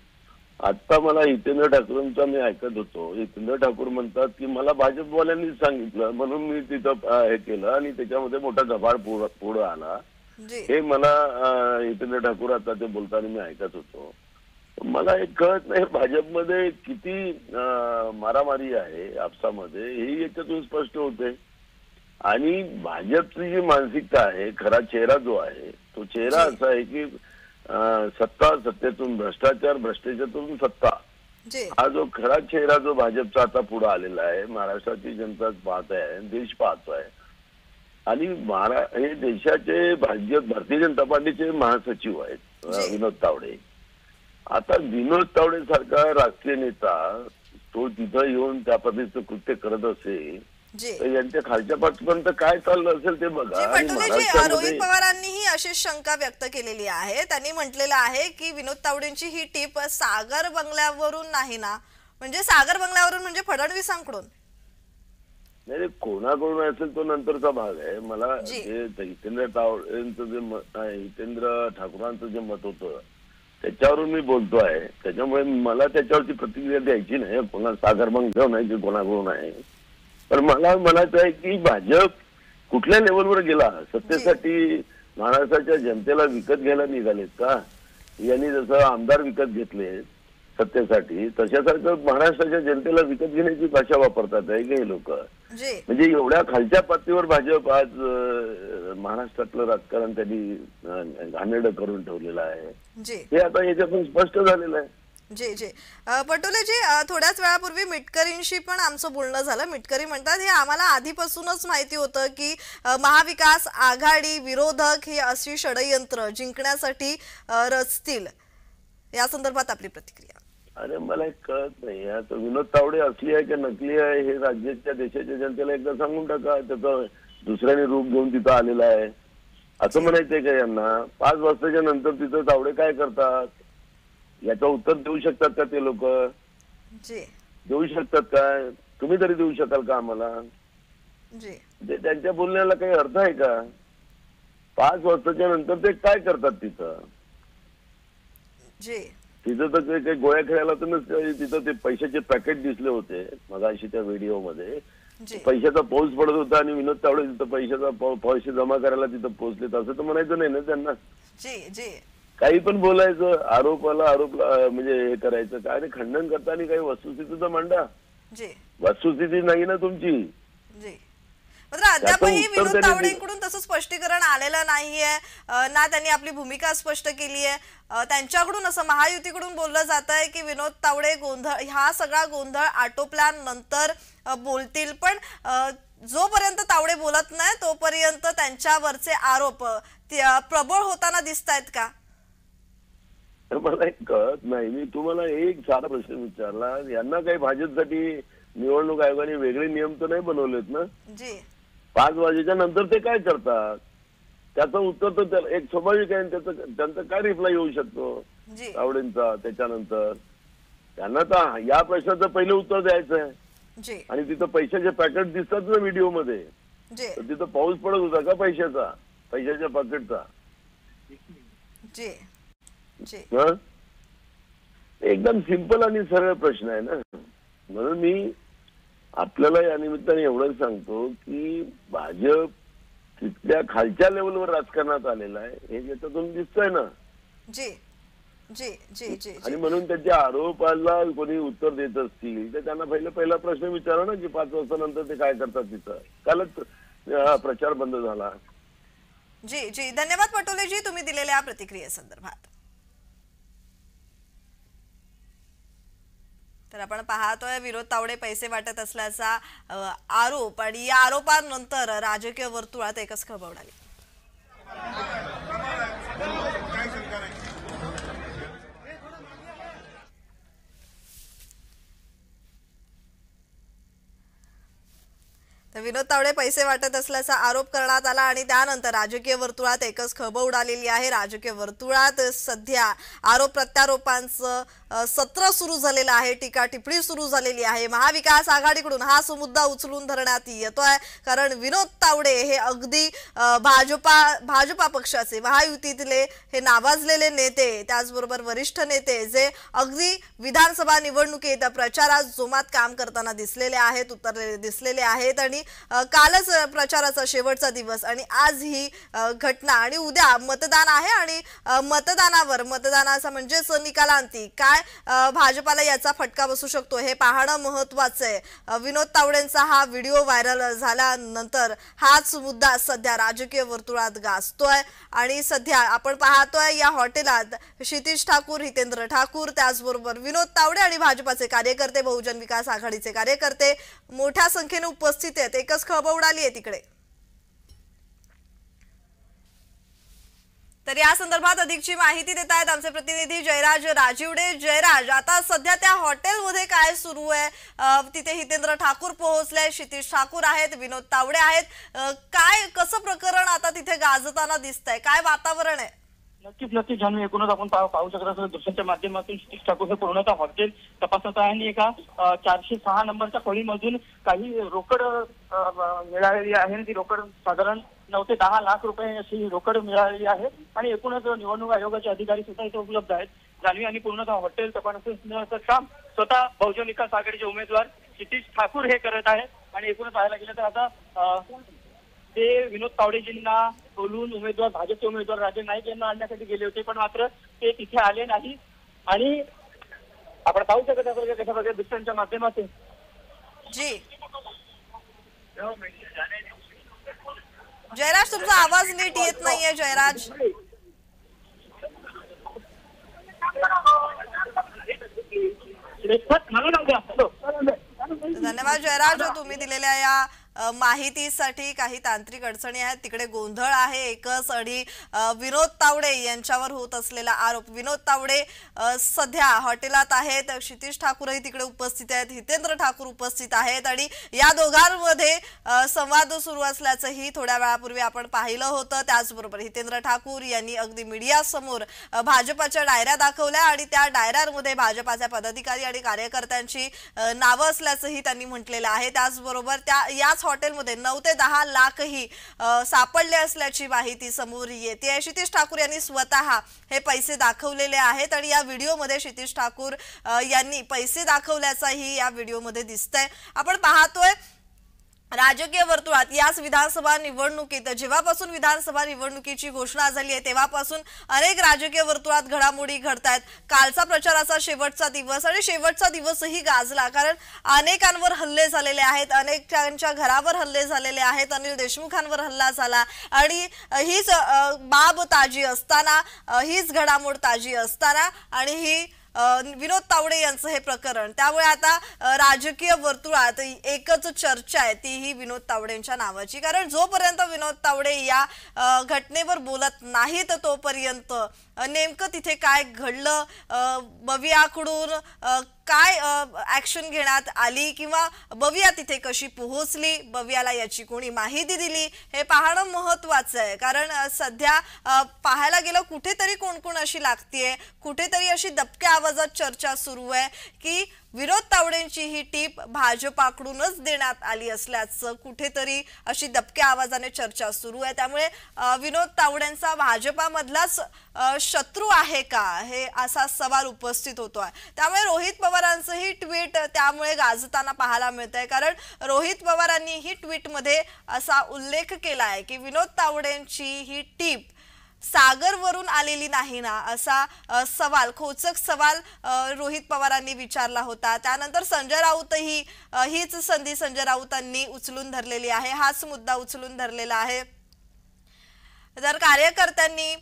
I: आता मला हितेंद्र ठाकूरांचा मी ऐकत होतो. हितेंद्र ठाकूर म्हणतात की मला भाजपवाल्यांनीच सांगितलं म्हणून मी तिथं हे केलं आणि त्याच्यामध्ये मोठा गबाळ पुढे आला. हे मला हितेंद्र ठाकूर आता ते बोलताना मी ऐकत होतो. मला एक कळत नाही भाजपमध्ये किती मारामारी आहे आपसामध्ये, हे याच्यातून स्पष्ट होते. आणि भाजपची जी मानसिकता आहे, खरा चेहरा जो आहे तो चेहरा असा आहे की सत्तेतून भ्रष्टाचार, भ्रष्टाचारातून सत्ता, हा जो खरा चेहरा जो भाजपचा आता पुढे आलेला आहे, महाराष्ट्राची जनता पाहत आहे, देश पाहतोय. आणि हे देशाचे भारतीय जनता पार्टीचे महासचिव आहेत विनोद तावडे. आता विनोद तावडे सारखा राष्ट्रीय नेता तो तिथं येऊन त्या पद्धतीचं कृत्य करत असेल तर यांच्या खालच्या पातळीपर्यंत काय चाललं असेल ते बघा.
C: रोहित पवारांनीही अशी शंका व्यक्त केलेली आहे. त्यांनी म्हटलेलं आहे की विनोद तावडेंची ही टीप सागर बंगल्यावरून नाही ना, म्हणजे सागर बंगल्यावरून म्हणजे फडणवीसांकडून
I: नाही, कोणाकडून असेल तो नंतरचा भाग आहे. मला हितेंद्र तावडेंचं जे हितेंद्र ठाकूरांचं जे मत होतं त्याच्यावरून मी बोलतो आहे. त्याच्यामुळे मला त्याच्यावरची प्रतिक्रिया द्यायची नाही. कोणा सागर बंगल्यावर नाही की कोणाकडून आहे. पण मला म्हणायचं आहे की भाजप कुठल्या लेवलवर गेला. सत्तेसाठी महाराष्ट्राच्या जनतेला विकत घ्यायला निघालेत का? यांनी जसं आमदार विकत घेतले सत्तेसाठी, तशासारखं महाराष्ट्राच्या जनतेला विकत घेण्याची भाषा वापरतात आहे हे लोक. म्हणजे एवढ्या खालच्या पातळीवर भाजप आज महाराष्ट्रातलं राजकारण त्यांनी घाणेरडं करून ठेवलेलं आहे. हे आता याच्यातून स्पष्ट झालेलं आहे.
C: जी जी पटोलेजी, थोड्याच वेळापूर्वी मिटकरींशी पण आमचं बोलणं झालं. मिटकरी म्हणतात हे आम्हाला आधीपासूनच माहिती होतं की महाविकास आघाडी विरोधक ही अशी षडयंत्र जिंकण्यासाठी रचतील. या संदर्भात आपली प्रतिक्रिया?
I: अरे मला कळत नाही. आता विनोद तावडे असली आहे की नकली आहे हे राज्याच्या देशाच्या जनतेला एकदा सांगून टाका. त्याचं दुसऱ्याने रूप घेऊन तिथं आलेला आहे असं म्हणायचंय का यांना? 5 वाजताच्या नंतर तिथं तावडे काय करतात याचं उत्तर देऊ शकतात का ते लोक? देऊ शकतात काय? तुम्ही तरी देऊ शकाल का आम्हाला? त्यांच्या बोलण्याला काही अर्थ आहे का? 5 वाजताच्या नंतर ते काय करतात तिथं? तिथं तर काही गोळ्या खेळायला तर नसते. तिथं ते पैशाचे पॅकेट दिसले होते मगाशी त्या व्हिडिओ मध्ये. पैशाचा पाऊस पडत होता आणि विनोद तावडे तिथं पैसे जमा करायला तिथं पोहोचले. असं तर म्हणायचं नाही ना त्यांना. काही पण बोलायचं, आरोपाला आरोप म्हणजे हे करायचं काय? खंडन करताना काही वस्तुस्थिती तर मांडा. वस्तुस्थिती नाही ना तुमची.
C: मात्र अद्यापही विनोद तावडेंकडून तसं स्पष्टीकरण आलेलं नाहीये ना. त्यांनी आपली भूमिका स्पष्ट केली आहे. त्यांच्याकडून असं महायुतीकडून बोललं जात आहे की विनोद तावडे हा सगळा गोंधळ आटोपल्यानंतर बोलतील. पण जोपर्यंत तावडे बोलत नाही तोपर्यंत त्यांच्यावरचे आरोप प्रबळ होताना दिसत आहेत का?
I: मला कळत नाही. मी तुम्हाला एक साधा प्रश्न विचारला. यांना काही भाजपसाठी निवडणूक आयोगाने वेगळे नियम तर नाही बनवलेत ना? 5 वाजेच्या नंतर ते काय करतात त्याचं उत्तर तर त्याला एक स्वाभाविक आहे. त्यांचा काय रिप्लाय येऊ शकतो तावडेंचा? त्याच्यानंतर त्यांना तर या प्रश्नाचं पहिलं उत्तर द्यायचं आहे. आणि तिथं पैशाचे पॅकेट दिसतात ना व्हिडिओ मध्ये. तर तिथं पाऊस पडत होता का पैशाच्या पॅकेटचा? एकदम सिंपल आणि सरळ प्रश्न आहे ना. म्हणून मी आपल्याला या निमित्ताने एवढंच सांगतो की भाजप तिथल्या खालच्या लेवलवर राजकारणात आलेलं आहे हे याच्यातून दिसतंय ना.
C: जी जी जी जी
I: आणि म्हणून त्यांच्या आरोपाला कोणी उत्तर देत असतील तर त्यांना पहिला प्रश्न विचारा ना की 5 वर्षानंतर ते काय करतात तिथं. कालच प्रचार बंद झाला.
C: जी जी धन्यवाद पटोलेजी तुम्ही दिलेल्या प्रतिक्रियेसंदर्भात. तर आपण पाहतोय विनोद तावडे पैसे वाटत असल्याचा आरोप आणि या आरोपानंतर राजकीय वर्तुळात एकच खळबळ उडाली. तर विनोद तावडे पैसे वाटत असल्याचा आरोप करण्यात आला आणि त्यानंतर राजकीय वर्तुळात एकच खळबळ उडालेली आहे. राजकीय वर्तुळात सध्या आरोप प्रत्यारोपांचं सत्र सुरू झालेलं आहे. टीका टिप्पणी सुरू झालेली आहे. महाविकास आघाडीकडून हाच मुद्दा उचलून धरण्यात येतोय कारण विनोद तावडे हे अगदी भाजपा पक्षाचे महायुतीतले हे नावाजलेले नेते त्याचबरोबर वरिष्ठ नेते जे अगदी विधानसभा निवडणुकीत प्रचारात जोमात काम करताना दिसलेले आहेत उतरलेले दिसलेले आहेत आणि कालच प्रचाराचा शेवटचा दिवस आणि आज ही घटना आणि उद्या मतदान आहे आणि मतदानाचा म्हणजेच निकालांती काय भाजपाला याचा फटका बसू शकतो हे पाहणं महत्त्वाचं आहे. विनोद तावडेंचा हा व्हिडिओ व्हायरल झाल्यानंतर हाच मुद्दा सध्या राजकीय वर्तुळात गाजतोय आणि सध्या आपण पाहतोय या हॉटेलात क्षितिज ठाकूर हितेंद्र ठाकूर त्याचबरोबर विनोद तावडे आणि भाजपाचे कार्यकर्ते बहुजन विकास आघाडीचे कार्यकर्ते मोठ्या संख्येने उपस्थित आहेत. एकच खळबळ उडाली आहे तिकडे. तर या संदर्भात अधिकची माहिती देत आहेत आमचे प्रतिनिधी जयराज राजीवडे. जयराज, आता सध्या त्या हॉटेलमध्ये काय सुरू आहे? तिथे हितेंद्र ठाकूर पोहोचले, क्षितिज ठाकूर आहेत, विनोद तावडे आहेत. काय कसं प्रकरण आता तिथे गाजताना दिसतंय? काय वातावरण आहे?
J: नक्कीच जाणून एकूणच आपण पाहू शकत असं दृश्याच्या माध्यमातून क्षितिज ठाकूर हे पूर्णतः हॉटेल तपासत आहे आणि एका 406 नंबरच्या खोलीमधून काही रोकड मिळालेली आहे. ती रोकड साधारण 9 ते 10 लाख रुपये अशी रोकड मिळालेली आहे आणि एकूणच निवडणूक आयोगाचे अधिकारी सुद्धा इथे उपलब्ध आहेत. जाणवी आणि पूर्णतः हॉटेल तपासण्याचं काम स्वतः बहुजन विकास आघाडीचे उमेदवार क्षितिज ठाकूर हे करत आहे आणि एकूणच पाहायला गेलं तर आता ते विनोद तावडेजींना बोलून भाजपचे उमेदवार राजन नाईक यांना आणण्यासाठी गेले होते पण मात्र ते तिथे आले नाही आणि आपण पाहू शकत असं कशा प्रकारे दृश्यांच्या माध्यमातून.
C: जी जयराज, तुमचा आवाज नीट येत नाहीये जयराज. धन्यवाद जयराज तुम्ही दिलेल्या या माहितीसाठी. काही तांत्रिक अडचणी आहेत तिकडे, गोंधळ आहे एकच आणि विनोद तावडे यांच्यावर होत असलेला आरोप. विनोद तावडे सध्या हॉटेलात आहेत, क्षितिज ठाकूरही तिकडे उपस्थित आहेत, हितेंद्र ठाकूर उपस्थित आहेत आणि या दोघांमध्ये संवाद सुरू असल्याचंही थोड्या वेळापूर्वी आपण पाहिलं होतं. त्याचबरोबर हितेंद्र ठाकूर यांनी अगदी मीडिया समोर भाजपाच्या डायऱ्या दाखवल्या आणि त्या डायऱ्यांमध्ये भाजपाच्या पदाधिकारी आणि कार्यकर्त्यांची नावं असल्याचंही त्यांनी म्हटलेलं आहे. त्याचबरोबर याच हॉटेलमध्ये 9 ते 10 लाखही सापडले असल्याची माहिती समोर येते. क्षितिज ठाकूर यांनी स्वतः हे पैसे दाखवलेले आहेत आणि या व्हिडिओमध्ये क्षितिज ठाकूर यांनी पैसे दाखवल्याचाही या व्हिडिओमध्ये दिसतंय. आपण पाहतोय राजकीय वर्तुळात याच विधानसभा निवडणुकीत जेव्हापासून विधानसभा निवडणुकीची घोषणा झाली आहे तेव्हापासून अनेक राजकीय वर्तुळात घडामोडी घडतायत. कालचा प्रचाराचा शेवटचा दिवस आणि शेवटचा दिवसही गाजला कारण अनेकांवर हल्ले झालेले आहेत, अनेकांच्या घरावर हल्ले झालेले आहेत. अनिल देशमुखांवर हल्ला झाला आणि हीच बाब ताजी असताना, हीच घडामोड ताजी असताना आणि ही विनोद तावडे यांचं हे प्रकरण. त्यामुळे आता राजकीय वर्तुळात एकच चर्चा आहे तीही विनोद तावडेंच्या नावाची. कारण जोपर्यंत विनोद तावडे या घटनेवर बोलत नाहीत तोपर्यंत नेमकं तिथे काय घडलं, बवियाकडून काय ऍक्शन घेण्यात आली किंवा बविया तिथे कशी पोहोचली, बवियाला याची कोणी माहिती दिली हे पाहणं महत्वाचं आहे. कारण सध्या पाहायला गेलं कुठेतरी कोण अशी लागतीये, कुठेतरी अशी दबक्या आवाजात चर्चा सुरू आहे की विनोद तावडेंची ही टीप भाजपाकडूनच देण्यात आली असल्याचं कुठेतरी अशी दबक्या आवाजाने चर्चा सुरू आहे। त्यामुळे विनोद तावडेंचा भाजपामधलाच शत्रू आहे का, हे असा सवाल उपस्थित होतोय। त्यामुळे रोहित पवारांचं ही ट्विट त्यामुळे गाजताना पाहायला मिळतंय, कारण रोहित पवारांनी ही ट्विटमध्ये असा उल्लेख केलाय की विनोद तावडेंची ही टीप सागरवरून आलेली नाही ना, असा सवाल, खोचक सवाल रोहित पवारांनी विचारला होता। त्यानंतर संजय राऊतही हीच संधी संजय राऊतांनी उचलून धरलेली आहे, हाच मुद्दा उचलून धरलेला आहे। तर कार्यकर्त्यांनी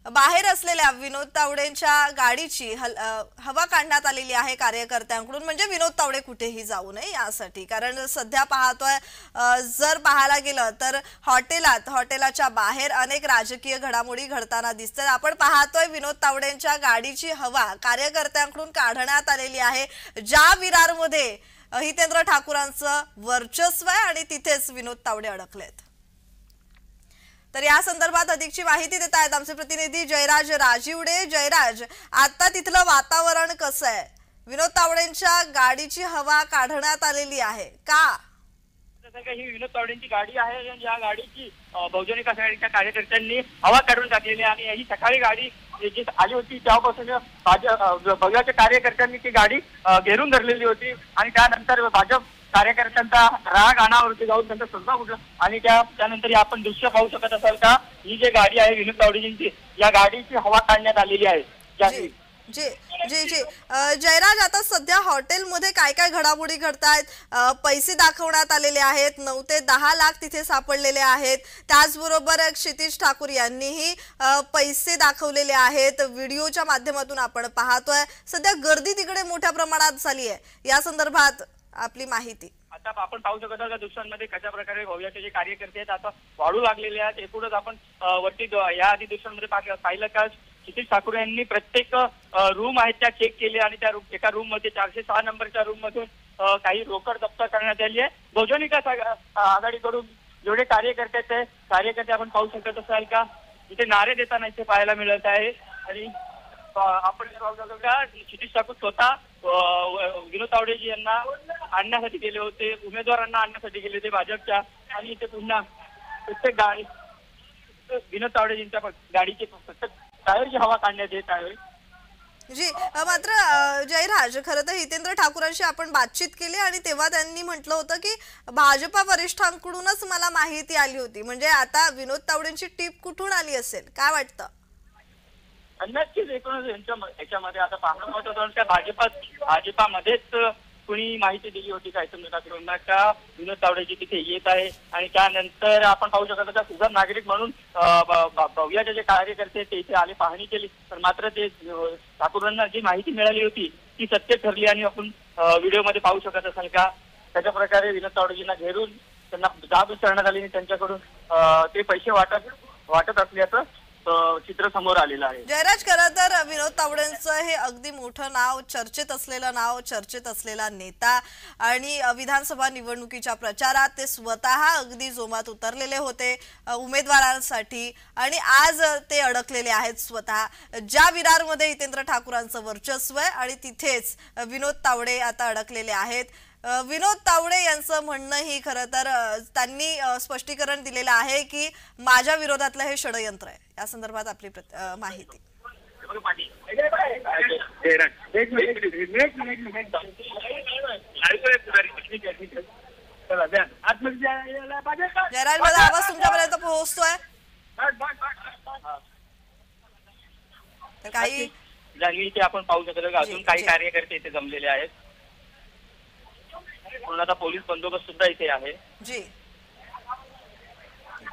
C: बाहेर असलेल्या विनोद तावडेंच्या गाडीची हवा काढण्यात आलेली आहे कार्यकर्त्यांकडून, म्हणजे विनोद तावडे कुठेही जाऊ नये यासाठी। कारण सध्या पाहतोय जर पाहायला गेलं तर हॉटेलाच्या बाहेर अनेक राजकीय घडामोडी घडताना दिसतात। आपण पाहतोय विनोद तावडेंच्या गाडीची हवा कार्यकर्त्यांकडून काढण्यात आलेली आहे, ज्या विरारमध्ये हितेंद्र ठाकूरांचं वर्चस्व आहे आणि तिथेच विनोद तावडे अडकलेत। तर या संदर्भात अधिकची माहिती देत आहेत आमचे प्रतिनिधी जयराज राजीवडे। जयराज, आता तिथलं वातावरण कसं आहे? विनोद तावडेंच्या गाडीची हवा काढण्यात आलेली आहे का?
J: ही विनोद तावडेंची गाडी आहे, या गाडीची बहुजन विकास आघाडीच्या कार्यकर्त्यांनी हवा काढून टाकलेली आहे आणि ही सकाळी गाडी जी आली होती तेव्हापासून भव्याच्या कार्यकर्त्यांनी ती गाडी घेरून धरलेली होती आणि त्यानंतर भाजप कार्यकर्त्यांचा राग अनावरती जाऊन त्यांचा सुद्धा उठला आणि त्यानंतर आपण दृश्य पाहू शकत असाल का, ही जी गाडी आहे विनोद तावडेंची, या गाडीची हवा काढण्यात आलेली आहे।
C: जी जी जी जयराज, आता सध्या हॉटेलमध्ये काय काय घडामोडी घडतायत? पैसे दाखवण्यात आलेले आहेत, 9 ते 10 लाख तिथे सापडलेले आहेत। त्याचबरोबर क्षितिज ठाकूर यांनीही पैसे दाखवलेले आहेत, व्हिडिओच्या माध्यमातून आपण पाहतोय। सध्या गर्दी तिकडे मोठ्या प्रमाणात झाली आहे, या संदर्भात आपली माहिती।
J: आता आपण पाहू शकतो का दृश्यांमध्ये कशा प्रकारे भव्याचे जे कार्यकर्ते आहेत आता वाढू लागलेले आहेत। एकूणच आपण वरती या आधी दृश्यांमध्ये पाहिलं का क्षितिज ठाकूर यांनी प्रत्येक रूम आहेत त्या चेक केले आणि त्या एका रूम मध्ये 406 नंबरच्या रूम मधून काही रोकड जप्त करण्यात आली आहे। बहुजन विकास आघाडीकडून जेवढे कार्यकर्ते आपण पाहू शकत असाल का, इथे नारे देताना इथे पाहायला मिळत आहे आणि आपण पाहू शकतो का क्षितिज ठाकूर स्वतः विनोद तावडेजी यांना आणण्यासाठी गेले होते, उमेदवारांना आणण्यासाठी गेले होते भाजपच्या, आणि इथे पुन्हा प्रत्येक गाडी विनोद तावडेजींच्या गाडीची प्रत्येक टायरची हवा काढण्यात येत आहे।
C: जी, मात्र जयराज, खरं तर हितेंद्र ठाकूरांशी आपण बातचीत केली आणि तेव्हा त्यांनी म्हटलं होतं की भाजपा वरिष्ठांकडूनच मला माहिती आली होती। म्हणजे आता विनोद तावडेंची टीप कुठून आली असेल, काय वाटतं?
J: नक्कीच एकूणच याच्यामध्ये आता पाहणं होतं त्या भाजपामध्येच कुणी माहिती दिली होती का हितेंद्र ठाकूरांना का विनोद तावडेजी तिथे येत आहे, आणि त्यानंतर आपण पाहू शकतो का सुजाण नागरिक म्हणून भव्याचे जे कार्यकर्ते ते इथे आले, पाहणी केली, पण मात्र ते ठाकूरांना जी माहिती मिळाली होती ती सत्य ठरली आणि आपण व्हिडिओमध्ये पाहू शकत असाल का त्याच्या प्रकारे विनोद तावडेजींना घेरून त्यांना जाब विचारण्यात आली आणि त्यांच्याकडून ते पैसे वाटत असल्याचं चित्र समोर आलेलं आहे।
C: जयराज, खरं तर विनोद तावडेंचं हे अगदी मोठं नाव, चर्चेत असलेलं नाव, चर्चेत असलेला नेता, आणि विधानसभा निवडणुकीच्या प्रचारात ते स्वतः अगदी जोमात उतरलेले होते उमेदवारांसाठी, आणि आज ते अडकलेले आहेत स्वतः ज्या विरारमध्ये हितेंद्र ठाकूरांचं वर्चस्व आहे आणि तिथेच विनोद तावडे आता अडकलेले आहेत। विनोद तावडे यांचं म्हणणं ही खरं तर त्यांनी स्पष्टीकरण दिलेलं आहे की माझ्या विरोधातलं हे षडयंत्र आहे। या संदर्भात आपली माहिती। जयराज, माझा आवाज तुमच्यापर्यंत पोहोचतोय? तर काही
J: आपण पाहू शकतो अजून काही कार्यकर्ते इथे जमलेले आहेत, म्हणून आता पोलीस बंदोबस्त सुद्धा इथे आहे।
C: जी,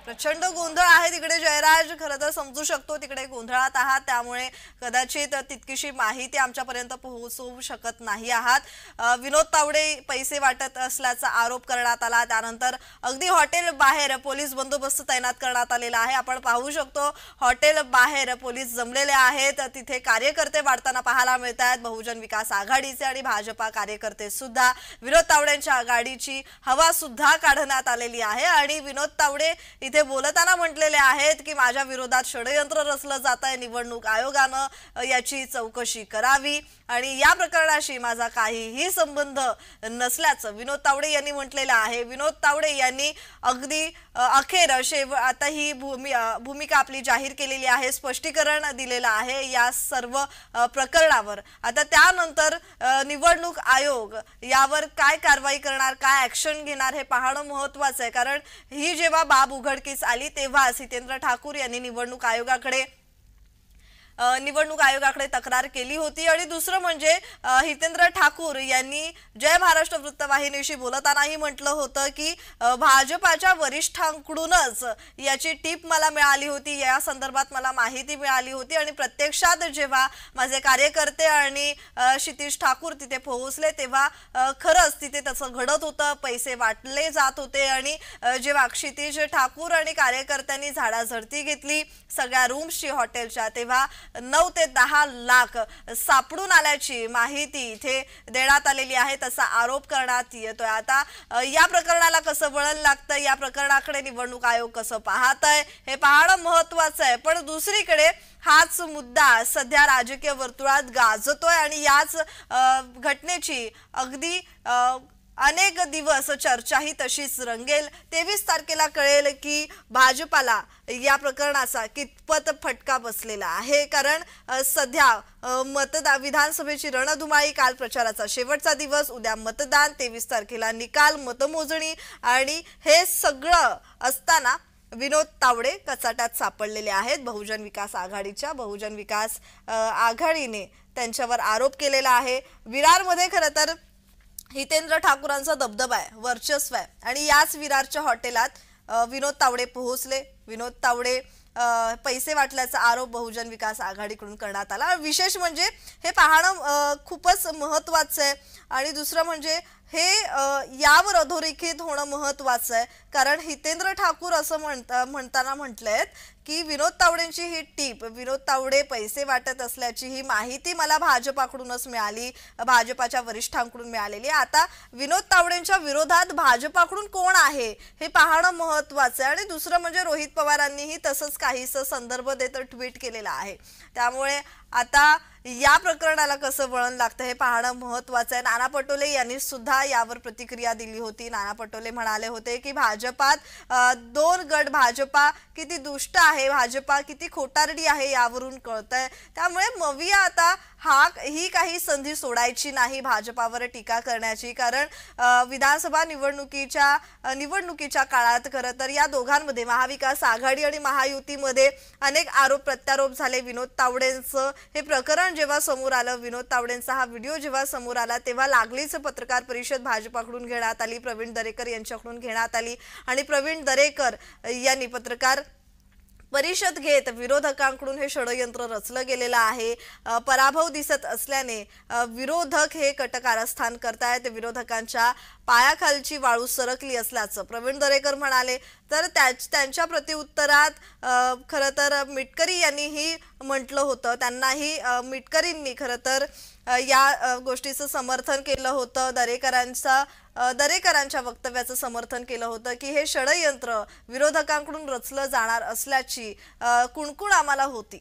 C: प्रचंड गोंधळ आहे तिकडे जयराज, खरं तर समजू शकतो तिकडे गोंधळात आहात, त्यामुळे कदाचित तितकीशी माहिती आमच्यापर्यंत पोहोचवू शकत नाही आहात। विनोद तावडे पैसे वाटत असल्याचा आरोप करण्यात आला, त्यानंतर अगदी हॉटेल बाहेर पोलीस बंदोबस्त तैनात करण्यात आलेला आहे। आपण पाहू शकतो हॉटेल बाहेर पोलीस जमलेले आहेत, तिथे कार्यकर्ते वाढताना पाहायला मिळत आहेत, बहुजन विकास आघाडीचे आणि भाजपा कार्यकर्ते सुद्धा। विनोद तावडेंच्या गाडीची हवा सुद्धा काढण्यात आलेली आहे आणि विनोद तावडे इथे इथे बोलताना म्हटलेले आहेत की माझ्या विरोधात षडयंत्र रचलं जात आहे, निवडणूक आयोगानं याची चौकशी करावी आणि या प्रकरणाशी माझा काहीही संबंध नसल्याचं विनोद तावडे यांनी म्हटलेलं आहे. विनोद तावडे यांनी अगदी अखेर आता ही भूमिका आपली जाहीर केलेली आहे, स्पष्टीकरण दिलेलं आहे या सर्व प्रकरणावर. आता त्यानंतर निवडणूक आयोग यावर काय कारवाई करणार, काय ऍक्शन घेणार हे पाहणं महत्वाचं आहे. कारण ही जेव्हा बाब उघडकीस आली तेव्हा हितेंद्र ठाकूर यांनी निवडणूक आयोगाकडे तक्रार केली होती. आणि दुसरं म्हणजे हितेंद्र ठाकूर यांनी जय महाराष्ट्र वृत्तवाहिनीशी बोलतानाही म्हटलं होतं की भाजपाच्या वरिष्ठांकडूनच याची टीप मला मिळाली होती, या संदर्भात मला माहिती मिळाली होती आणि प्रत्यक्षात जेव्हा माझे कार्यकर्ते आणि क्षितिज ठाकूर तिथे पोहोचले तेव्हा खरंच तिथे तसं घडत होतं, पैसे वाटले जात होते. आणि जेव्हा क्षितिज ठाकूर आणि कार्यकर्त्यांनी झाडाझडती घेतली सगळ्या रूम्सची हॉटेलच्या, तेव्हा 9 ते 10 लाख सापडून आल्याची माहिती इथे देण्यात आलेली आहे, तसा आरोप करण्यात येतोय. आता या प्रकरणाला कसं वळण लागतं, या प्रकरणाकडे निवडणूक आयोग कसं पाहतंय हे पाहणं महत्वाचं आहे. पण दुसरीकडे हाच मुद्दा सध्या राजकीय वर्तुळात गाजतोय आणि याच घटनेची अगदी अनेक दिवस चर्चा ही तशीच रंगेल. 23 तारखेला कळेल की भाजपाला या प्रकरणाचा कितपत फटका बसलेला आहे. कारण सध्या विधानसभेची रणधुमाळी, काल प्रचाराचा शेवटचा दिवस, उद्या मतदान, 23 तारखेला निकाल, मतमोजणी आणि हे सगळं असताना विनोद तावडे कचाट्यात सापडलेले आहेत. बहुजन विकास आघाडीने त्यांच्यावर आरोप केलेला आहे. विरारमध्ये खरं तर हितेंद्र ठाकूरांचा दबदबा आहे, वर्चस्व आहे आणि याच विरारच्या हॉटेलात विनोद तावडे पोहोचले. विनोद तावडे पैसे वाटल्याचा आरोप बहुजन विकास आघाडीकडून करण्यात आला. विशेष म्हणजे हे पाहणं खूपच महत्वाचं आहे. आणि दुसरं म्हणजे हे यावर अधोरेखित होणं महत्वाचं आहे. कारण हितेंद्र ठाकूर असं म्हणताना म्हटलंय की विनोद तावडेंची ही टीप, विनोद तावडे पैसे वाटत असल्याची ही माहिती मला भाजपाकडूनच मिळाली, भाजपाच्या वरिष्ठांकडून मिळालेली. आता विनोद तावडेंच्या विरोधात भाजपाकडून कोण आहे हे पाहणं महत्वाचं आहे. आणि दुसरं म्हणजे रोहित पवारांनीही तसंच काहीसं संदर्भ देत ट्विट केलेला आहे. त्यामुळे आता या प्रकरणाला कसं वळण लागतं हे पाहणं महत्वाचं आहे. नाना पटोले यांनी सुद्धा यावर प्रतिक्रिया दिली होती. नाना पटोले म्हणाले होते की भाजपात 2 गट, भाजपा किती दुष्ट आहे, भाजपा किती खोटारडी आहे यावरून कळतंय. त्यामुळे मविया आता ही काही संधी सोडायची नाही भाजपावर टीका करण्याची. कारण विधानसभा निवडणुकीच्या काळात खरं तर या दोघांमध्ये, महाविकास आघाडी आणि महायुतीमध्ये अनेक आरोप प्रत्यारोप झाले. विनोद तावडेंचं हे प्रकरण जेव्हा समोर आलं, विनोद तावडेंचा हा व्हिडिओ जेव्हा समोर आला तेव्हा लागलीच पत्रकार परिषद भाजपाकडून घेण्यात आली, प्रवीण दरेकर यांच्याकडून घेण्यात आली. आणि प्रवीण दरेकर यांनी पत्रकार परिषद घेत विरोधकांकडून हे षडयंत्र रचलं गेलेलं आहे, पराभव दिसत असल्याने विरोधक हे कटकारस्थान करतायत, विरोधकांच्या पायाखालची वाळू सरकली असल्याचं प्रवीण दरेकर म्हणाले. तर त्यांच्या प्रत्युत्तरात खरं तर मिटकरी यांनीही म्हटलं होतं, त्यांनाही मिटकरींनी खरं तर या गोष्टीचं समर्थन केलं होतं, दरेकरांच्या वक्तव्याचं समर्थन केलं होतं की हे षडयंत्र विरोधकांकडून रचलं जाणार असल्याची कुणकुण आम्हाला होती.